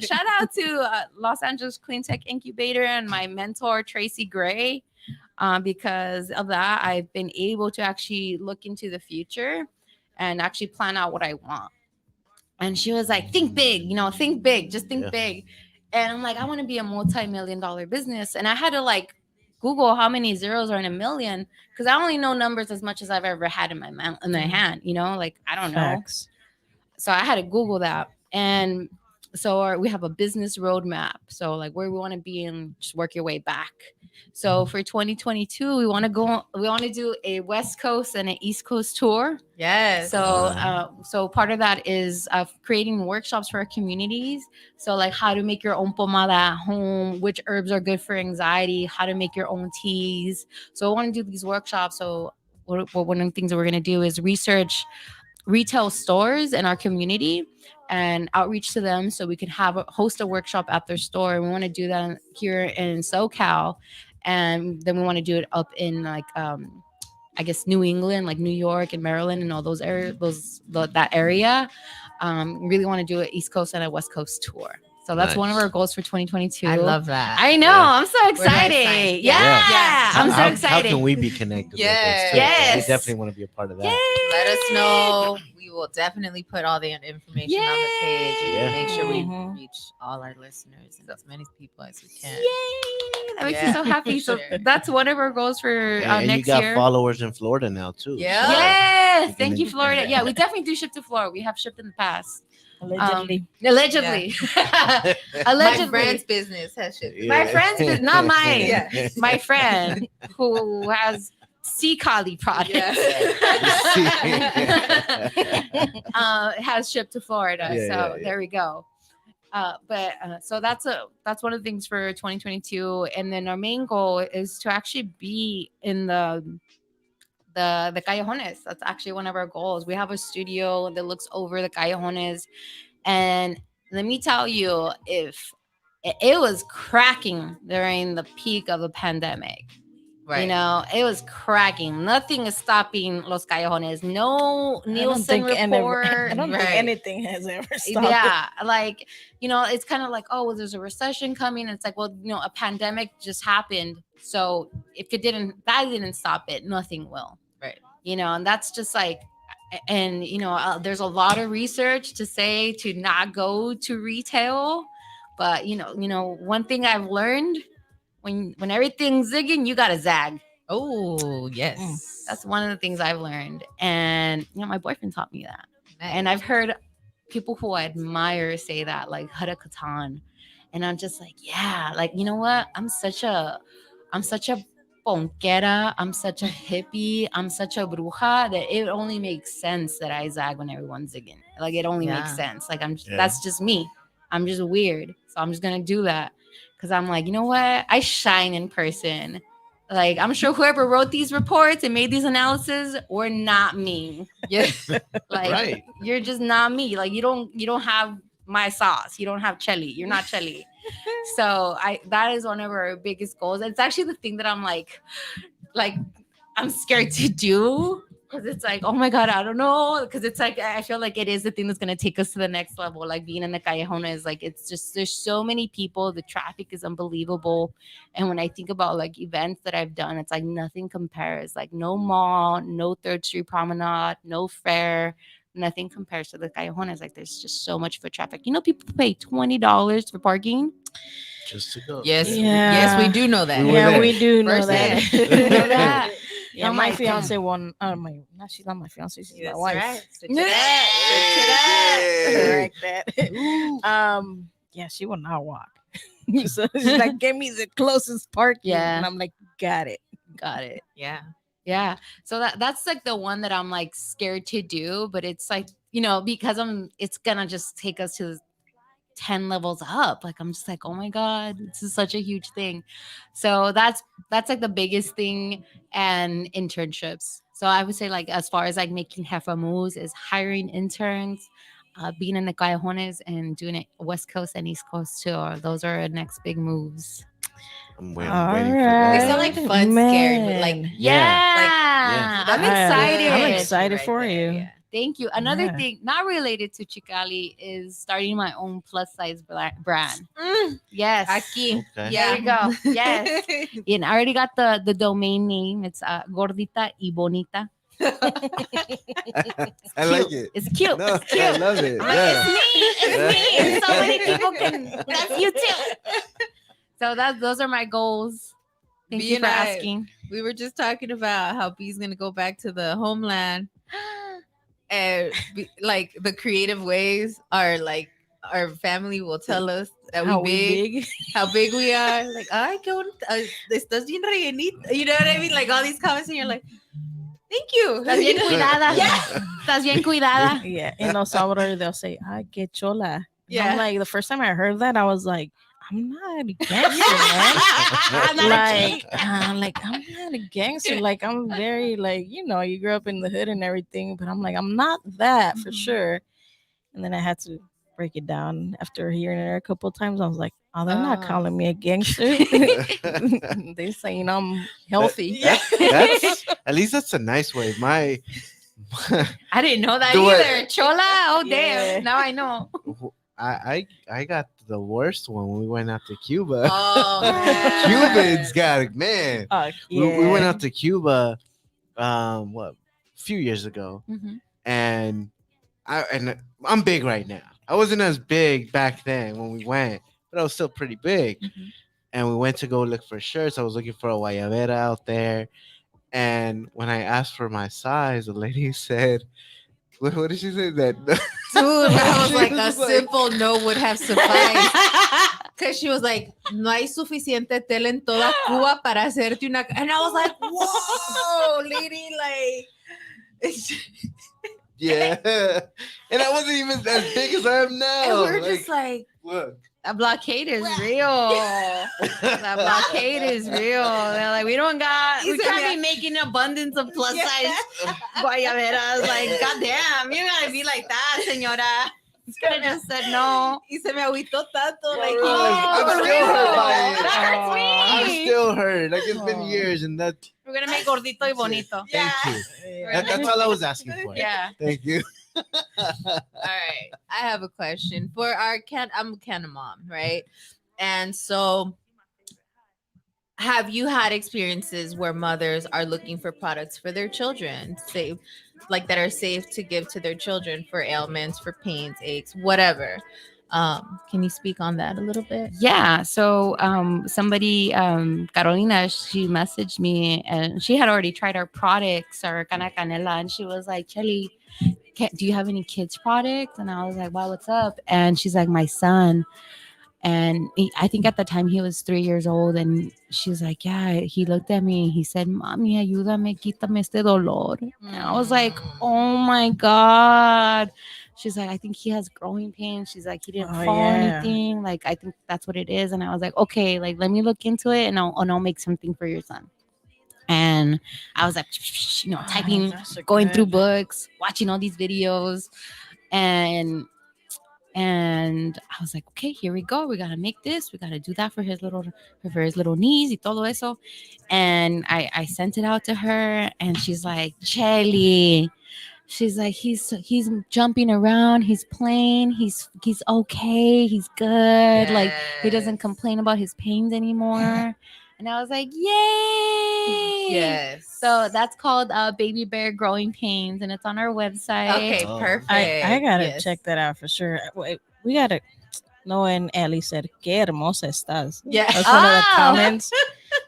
shout out to Los Angeles Clean Tech Incubator and my mentor Tracy Gray. Because of that, I've been able to actually look into the future and actually plan out what I want. And she was like, think big, think big, just think Yeah. big. And I'm like, I want to be a multi-million-dollar business. And I had to like Google how many zeros are in a million, because I only know numbers as much as I've ever had in my hand, like I don't know. Facts. So I had to Google that. And so we have a business roadmap. So like where we want to be, and just work your way back. So for 2022, we want to do a West Coast and an East Coast tour. Yes. So part of that is creating workshops for our communities. So like how to make your own pomada at home, which herbs are good for anxiety, how to make your own teas. So I want to do these workshops. So one of the things that we're going to do is research retail stores in our community and outreach to them, so we can host a workshop at their store. And we want to do that here in SoCal, and then we want to do it up in like I guess New England, like New York and Maryland and all those areas, that area. Really want to do an East Coast and a West Coast tour. So that's one of Nice. our goals for 2022. I love that. I know. Yeah. I'm so We're excited. excited. Yeah. Yeah. I'm so How excited. can we be connected with Yes. this too? Yes. We definitely want to be a part of that. Let us know. We will definitely put all the information on the page and Yeah. make sure we Mhm. reach all our listeners and as many people as we can. Yay. That makes me Yeah, so happy. So sure. that's one of our goals for And you next got year. followers in Florida now too. Yeah. Yes. You Thank can- you, Florida. Yeah, we definitely do ship to Florida. We have shipped in the past. Allegedly. Allegedly. My Allegedly. friend's business has shit. Yeah. My friend's business, not mine. Yeah. My friend who has Xicali products has shipped to Florida. Yeah, So yeah. there we go. So that's one of the things for 2022, and then our main goal is to actually be in the callejones. That's actually one of our goals. We have a studio that looks over the callejones, and let me tell you, if it was cracking during the peak of the pandemic. Right. You know, it was cracking. Nothing is stopping Los Callejones. No Nielsen report. I don't think Right. anything has ever stopped. Yeah, like, you know, it's kind of like, oh, well, there's a recession coming. It's like, well, you know, a pandemic just happened. So if that didn't stop it, nothing will. Right. You know, and that's just like, and, you know, there's a lot of research to say to not go to retail. But, you know, one thing I've learned, when everything's zigging, you got to zag. Oh, yes. That's one of the things I've learned. And, you know, my boyfriend taught me that. And I've heard people who I admire say that, like Hada Katan. And I'm just like, yeah, like, you know what? I'm such a ponquera. I'm such a hippie. I'm such a bruja that it only makes sense that I zag when everyone's zigging. Like, it only makes sense. Like, that's just me. I'm just weird. So I'm just going to do that. Because I'm like, you know what? I shine in person. Like, I'm sure whoever wrote these reports and made these analyses were not me. Yes. Like, Right. you're just not me. Like, you don't have my sauce. You don't have Chelly. You're not Chelly. So that is one of our biggest goals. It's actually the thing that I'm like I'm scared to do. Because it's like, oh my God, I don't know. Because it's like, I feel like it is the thing that's going to take us to the next level. Like, being in the Callejona is like, it's just, there's so many people. The traffic is unbelievable. And when I think about like events that I've done, it's like nothing compares. Like, no mall, no 3rd Street Promenade, no fair. Nothing compares to the Callejones. Like, there's just so much foot traffic. You know, people pay $20 for parking. Just to go. Yes. Yeah. Yes, we do know that. We were Yeah, there. we do know that. Firsthand. You know that? Yeah, Oh my my fiance won. She's not my fiance. She's my That's wife. right. Switch Yeah. it up. Correct that. Yeah, she will not walk. So she's like, "Give me the closest parking." Yeah. And I'm like, "Got it." Got it. Yeah. Yeah. So that's like the one that I'm like scared to do, but it's like, you know, because it's gonna just take us to 10 levels up. Like, I'm just like, oh my God, this is such a huge thing. So that's like the biggest thing, and internships. So I would say, like, as far as like making jefa moves, is hiring interns, being in the callejones, and doing it West Coast and East Coast too. Those are our next big moves. I'm waiting, All waiting for They right. that. sound like fun, scary, but like Man. Yeah. I'm excited. I'm excited for you. Yeah. Thank you. Another Yeah. thing, not related to Xicali, is starting my own plus size brand. Yes. Aquí. Okay. There you go. Yes. And I already got the domain name. It's Gordita y Bonita. I like it. It's cute. No, It's cute. I love it. I'm like, Yeah. it's me. And so many people can. That's you too. So those are my goals. Thank B you and for I- asking. We were just talking about how B's gonna go back to the homeland, and like the creative ways are like our family will tell us that How we big, how big we are. Like, ay, qué bonita, estás bien rellenita. You know what I mean? Like all these comments, and you're like, thank you. Estás bien cuidada. Yeah. Estás bien cuidada. Yeah, in El Salvador, they'll say, "Ay, qué chola." Yeah. I'm like, the first time I heard that, I was like, I'm not a gangster, man. I'm not a like I'm not a gangster. Like, I'm very, like, you know, you grew up in the hood and everything, but I'm like, I'm not that for sure. And then I had to break it down after hearing it a couple of times. I was like, oh, they're not Oh. calling me a gangster. They're saying I'm healthy. That's at least that's a nice way. I didn't know that Do it. either. Chola. Oh, Yeah. damn. Now I know. I got the worst one when we went out to Cuba. Oh, man. Cubans got it, man. We went Yeah. out to Cuba, what, a few years ago, Mhm. and I'm big right now. I wasn't as big back then when we went, but I was still pretty big. Mhm. And we went to go look for shirts. I was looking for a guayabera out there, and when I asked for my size, the lady said, what did she say? That Dude, I was She like, was a just like- simple no would have sufficed. Because she was like, no hay suficiente tela en toda Cuba para hacerte una. And I was like, whoa, lady, like. yeah, and I wasn't even as big as I am now. And we were just like, look. That blockade is real. That blockade is real. They're like, we can't be making abundance of plus size guayaberas. Like, goddamn, you gotta be like that, señora. Could have just said no. y se me agüitó tanto. Like, I'm for still real? hurt by it. That hurts I'm me. still hurt. Like it's been years, and that. We're gonna make gordito y bonito. Thank you. That's all I was asking for. Yeah. Thank you. all right, I have a question for our I'm a Canna mom, right? And so, have you had experiences where mothers are looking for products for their children, safe, like that are safe to give to their children for ailments, for pains, aches, whatever? Can you speak on that a little bit? Yeah. So somebody, Carolina, she messaged me and she had already tried our products, our cana canela, and she was like, Chelly, do you have any kids products? And I was like, wow, what's up? And she's like, my son. And I think at the time he was 3 years old, and she was like, yeah, he looked at me and he said, Mami, ayúdame, quítame este dolor. And I was like, oh my God. She's like, I think he has growing pains. She's like, he didn't Oh, fall yeah. anything. Like, I think that's what it is. And I was like, okay, like, let me look into it and I'll make something for your son. And I was like, typing, That's so going good. through books, watching all these videos. And I was like, okay, here we go. We gotta make this. We gotta do that for his little knees y todo eso. And I sent it out to her, and she's like, Chelly. She's like, he's jumping around, he's playing, he's okay, he's good. Like he doesn't Yes. complain about his pains anymore. And I was like, yay! Yes. So that's called Baby Bear Growing Pains, and it's on our website. okay, Oh. perfect. I gotta Yes. check that out for sure. Wait, we gotta. Noah and Ellie said, "Qué hermosa estás." Yeah. That's one of the Oh. comments.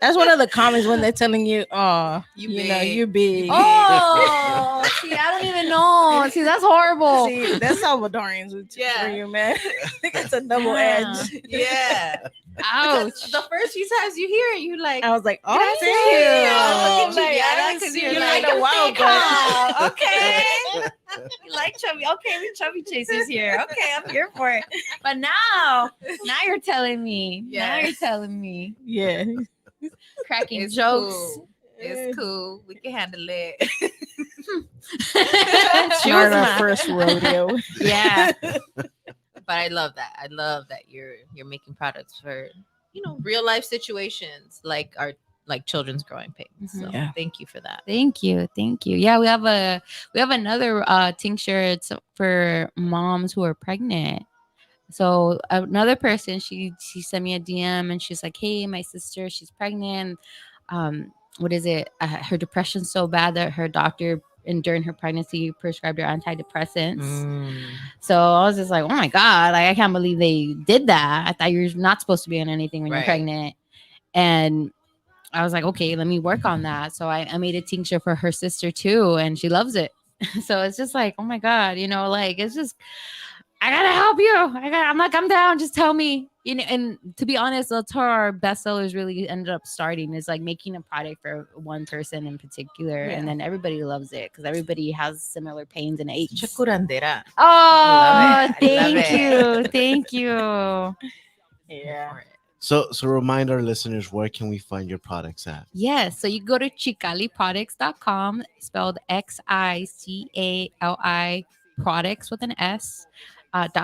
That's one of the comments when they're telling you, "Oh, You you know, big. you big." Oh, see, I don't even know. See, that's horrible. See, that's Salvadorians Yeah. for you, man. I think it's a double Yeah. edge. Yeah. Ouch. Because the first few times you hear it, you like, I was like, "Oh, Thank thank you. you." Look at you, Like, Yara, I haven't 'cause seen you're you like, in a while, but Oh, okay. You like chubby. Okay, we chubby chasers here. Okay, I'm here for it. But now you're telling me. Now Yes. you're telling me. yeah, Cracking it's jokes. cool. It's cool. We can handle it. She not was our my- first rodeo. Yeah. But I love that. I love that you're making products for real life situations like children's growing pains. So Yeah. thank you for that. Thank you. Yeah, we have another tincture. It's for moms who are pregnant. So another person, she sent me a DM and she's like, hey, my sister, she's pregnant. What is it? Her depression's so bad that her doctor and during her pregnancy prescribed her antidepressants. So I was just like, oh my God, like I can't believe they did that. I thought you're not supposed to be on anything when you're Right. pregnant. And I was like, okay, let me work on that. So I made a tincture for her sister too, and she loves it. So it's just like, oh my God, like it's just, I gotta help you. I'm like, I'm down. Just tell me, And to be honest, that's how our bestsellers really ended up starting. Is like making a product for one person in particular, Yeah. and then everybody loves it because everybody has similar pains and aches. Curandera. Oh, I love it. thank you. Yeah. So remind our listeners, where can we find your products at? Yes, so you go to chicaliproducts.com, spelled XICALI products with an S.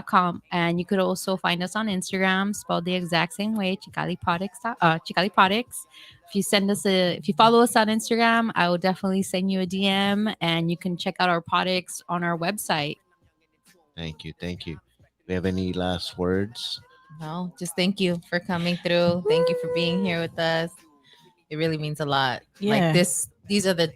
.com, and you could also find us on Instagram, spelled the exact same way, Chicali Products. Chicali Products. If you follow us on Instagram, I will definitely send you a DM, and you can check out our products on our website. Thank you. We have any last words? No, just thank you for coming through. Thank you for being here with us. It really means a lot. Yeah. Like these are the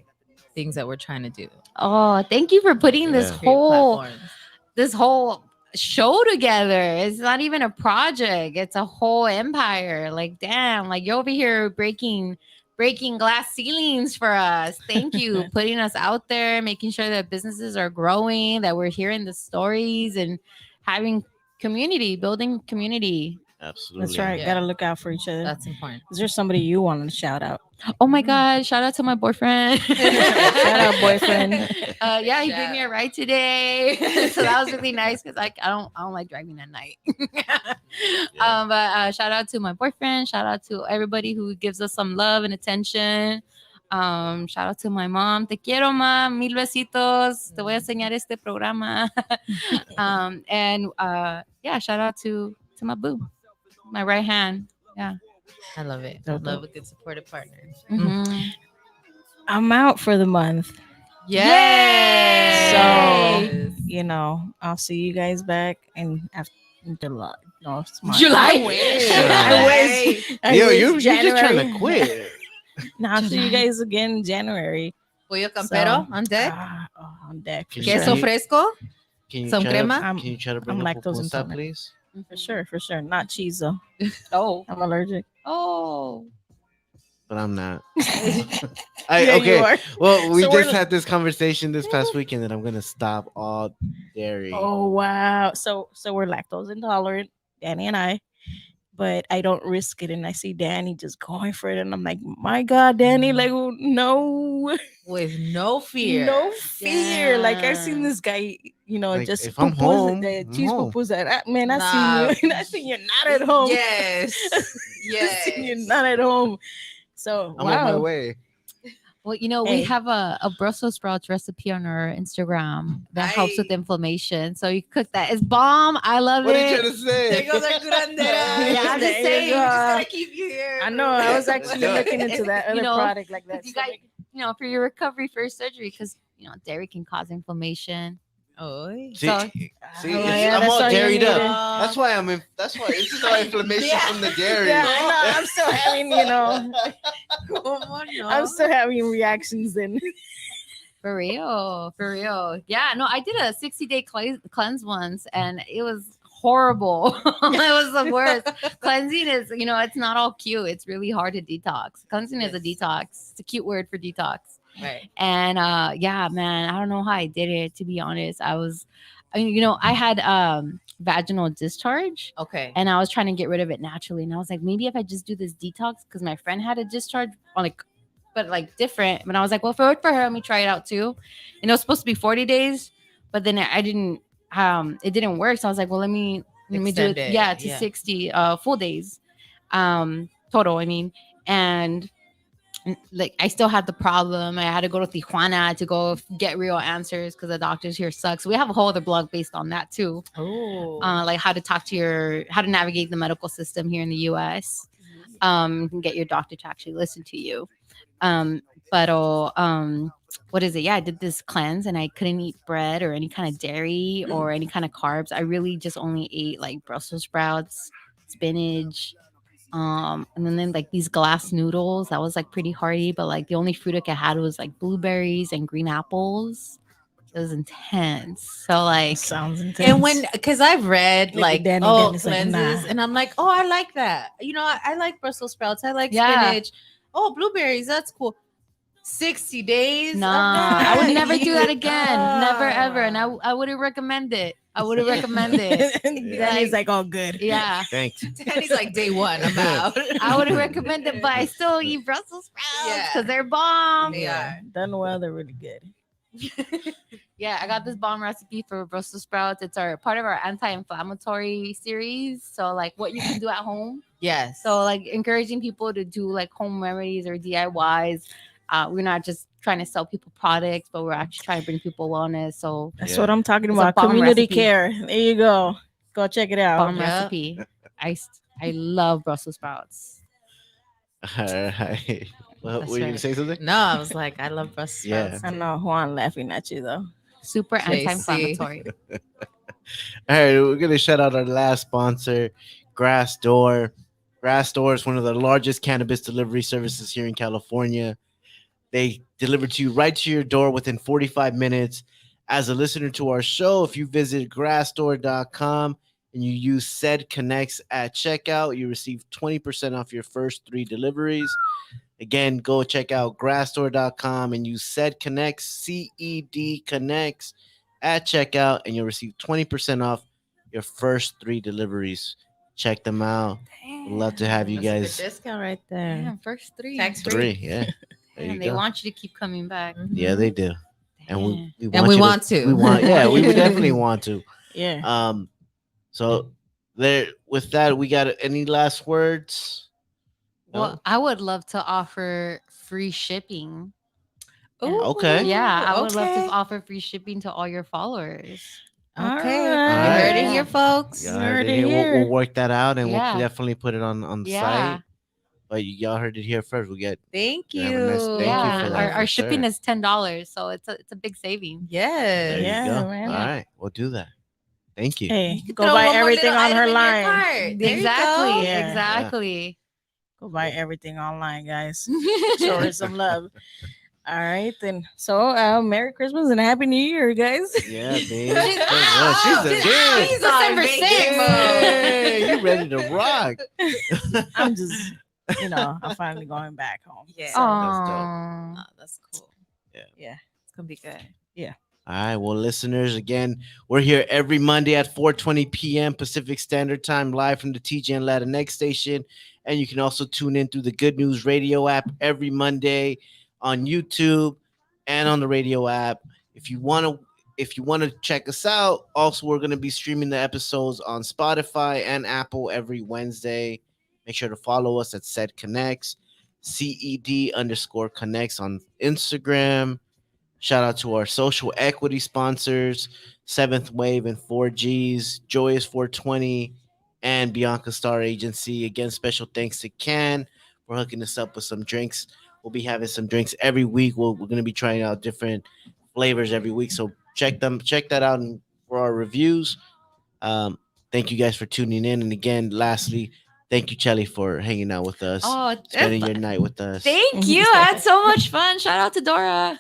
things that we're trying to do. Oh, thank you for putting Yeah. Create whole platforms. this whole show together. It's not even a project, it's a whole empire. Like, damn, like you're over here breaking glass ceilings for us. Thank you putting us out there, making sure that businesses are growing, that we're hearing the stories and having community, building community. Absolutely. That's right. Yeah. Gotta look out for each other. That's important. Is there somebody you want to shout out? Oh my god, shout out to my boyfriend. Shout out, boyfriend. Yeah, he gave me a ride today. So that was really nice because I don't like driving at night. But shout out to my boyfriend, shout out to everybody who gives us some love and attention. Shout out to my mom. Te quiero, ma. Mil besitos. Te voy a enseñar este programa. And yeah, shout out to my boo, my right hand. Yeah. I love it. I Dope, love dope. a good supportive partner. Mhm. I'm out for the month. Yes. You know, I'll see you guys back in after July. No, it's March. July. I wish. I Yo, wish you're just trying January. to quit. No, I'll see you guys again in January. Pollo campero on deck. On deck. For Can sure. Queso fresco. Can you Some try crema? To, can you try to bring I'm up lactose pupusa, intolerant. please? For sure, for sure. Not cheese though. Oh. I'm allergic. Oh. But I'm not. Yeah, you Okay. are. Well, we So we're just had this conversation this past weekend that I'm gonna stop all dairy. Oh wow. So we're lactose intolerant, Danny and I. But I don't risk it, and I see Danny just going for it, and I'm like, my God, Danny, like, no, With no fear. no fear. Like I seen Damn. this guy, you know, Like, just if I'm pupus- home, the I'm cheese home. pupus that man, I Nah. seen you, I seen you not at home. Yes. I Yes. seen you not at home. So I'm on my wow. way. Well, you know, Hey. we have a Brussels sprouts recipe on our Instagram that helps with Ay. inflammation. So you cook that. It's bomb. I love What it. are you trying to say? There goes our curandera. Yeah, I'm just There you saying. go. Just gotta keep you here. I know. I was actually Do it. looking into that You other know, product like that. You So guys, you know, for your recovery for surgery, because you know dairy can cause inflammation. Oh. See, So- see, Oh, it's- yeah, I'm that's all all you dairied up. needed. That's why I'm in. That's why it's just all inflammation Yeah. from the dairy. yeah, I know. I'm still having, you know, ¿Cómo no? I'm still having reactions then. For real, for real. Yeah, no, I did a 60-day cleanse once, and it was horrible. It was the worst. Cleansing is, you know, it's not all cute. It's really hard to detox. Cleansing is a Yes. detox. It's a cute word for detox. Right. And yeah, man, I don't know how I did it. To be honest, I mean, you know, I had vaginal discharge. Okay. And I was trying to get rid of it naturally. And I was like, maybe if I just do this detox, because my friend had a discharge on but like different. But I was like, well, if it worked for her, let me try it out too. And it was supposed to be 40 days, but then I didn't, it didn't work. So I was like, well, let me do Extend it. it, Yeah, to yeah. 60 full days total. I mean, and like I still had the problem. I had to go to Tijuana to go get real answers because the doctors here suck. So we have a whole other blog based on that too. Oh. Like how to navigate the medical system here in the US. You can get your doctor to actually listen to you. What is it? Yeah, I did this cleanse and I couldn't eat bread or any kind of dairy or any kind of carbs. I really just only ate like Brussels sprouts, spinach, and then like these glass noodles. That was like pretty hearty, but like the only fruit I had was like blueberries and green apples. It was intense. So like Sounds intense. And when, because I've read Look at like, Danny, oh, Danny's like, cleanses, nah. and I'm like, oh, I like that. You know, I like Brussels sprouts. I like Yeah. spinach. Oh, blueberries. That's cool. 60 days. of nah, that? I would never do that You- again. Never ever. And I wouldn't recommend it. I wouldn't recommend it. and Danny's like, oh, good. Yeah. Thanks. Danny's like day one. I'm out. I wouldn't recommend it, but I still eat Brussels sprouts Yeah. because they're bomb. They are. Done well, they're really good. Yeah, I got this bomb recipe for Brussels sprouts. It's part of our anti-inflammatory series. So like what you can do at home. Yes. So like encouraging people to do like home remedies or DIYs. We're not just trying to sell people products, but we're actually trying to bring people wellness. So That's Yeah. what I'm talking It's a about. bomb Community recipe. care. There you go. Go check it out. bomb Yeah. recipe. I love Brussels sprouts. All right. Well, That's were you gonna right. say something? No, I was like, I love Brussels Yeah. sprouts. I know Juan laughing at you though. Super JC. anti-inflammatory. All right, we're gonna shout out our last sponsor, Grassdoor. Grassdoor is one of the largest cannabis delivery services here in California. They deliver to you right to your door within 45 minutes. As a listener to our show, if you visit grassdoor.com and you use said connects at checkout, you receive 20% off your first 3 deliveries. Again, go check out grassdoor.com and use said connects, CED connects at checkout, and you'll receive 20% off your first 3 deliveries. Check them out. We'd love to have you That's a good guys. discount right there. Damn, first 3. Tax free. 3, yeah. There Damn, you they go. want you to keep coming back. Yeah, they do. And Damn. we And we you want to. We want, yeah, we would definitely want to. Yeah. So there. With that, we got any last words? No? Well, I would love to offer free shipping. Ooh, Okay. Yeah, I would love okay. to offer free shipping to all your followers. Okay. All You right. heard it Yeah. here, folks. Y'all You heard heard it it here. We'll here. work that out, and Yeah. we'll definitely put it on the Yeah. site. But y'all heard it here first. We get Thank Yeah, you. have a nice- thank you Yeah, for that, our for shipping sure. is $10, so it's a big saving. Yes. there. Yeah, You go. man. All right, we'll do that. Thank you. Hey, You go throw buy one more everything little on her item in your line. cart. There you Exactly, go. Yeah. exactly. Go buy everything online, guys. Show her some love. All right, then. So, Merry Christmas and Happy New Year, guys. Yeah, babe. She's She's a bitch. She's December 6th. Hey, you ready to rock? I'm just, I'm finally going back home. Yeah. So, Aw. Oh, that's cool. yeah. It's gonna be good. All right, well, listeners, again, we're here every Monday at 4:20 p.m. Pacific Standard Time, live from the TGN Latinx station, and you can also tune in through the Good News Radio app every Monday on YouTube and on the radio app. If you want to check us out, also we're going to be streaming the episodes on Spotify and Apple every Wednesday. Make sure to follow us at Said Connects, CED_connects on Instagram. Shout out to our social equity sponsors, Seventh Wave and 4Gs, Joyous 420, and Bianca Star Agency. Again, special thanks to Can for hooking us up with some drinks. We'll be having some drinks every week. We're going to be trying out different flavors every week. So check that out for our reviews. Thank you guys for tuning in. And again, lastly, thank you, Chelly, for hanging out with us, Oh, spending your night with us. thank you. I had so much fun. Shout out to Dora.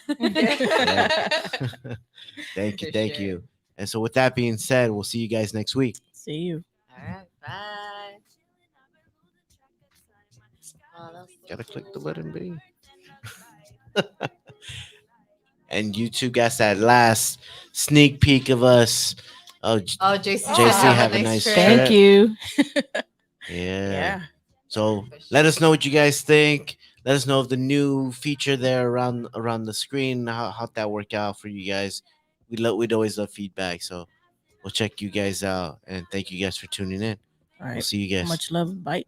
Thank you. For Thank sure. you. And so, with that being said, we'll see you guys next week. See you. All right. Bye. Oh, that's so Gotta click the cool. button, B. And you two got that last sneak peek of us. Oh, Oh, JC, JC, have a nice trip. trip. Thank you. yeah. Yeah. So let us know what you guys think. Let us know if the new feature there around the screen, how'd that work out for you guys. We'd always love feedback. So we'll check you guys out, and thank you guys for tuning in. All We'll right. see you guys. Much love. Bye.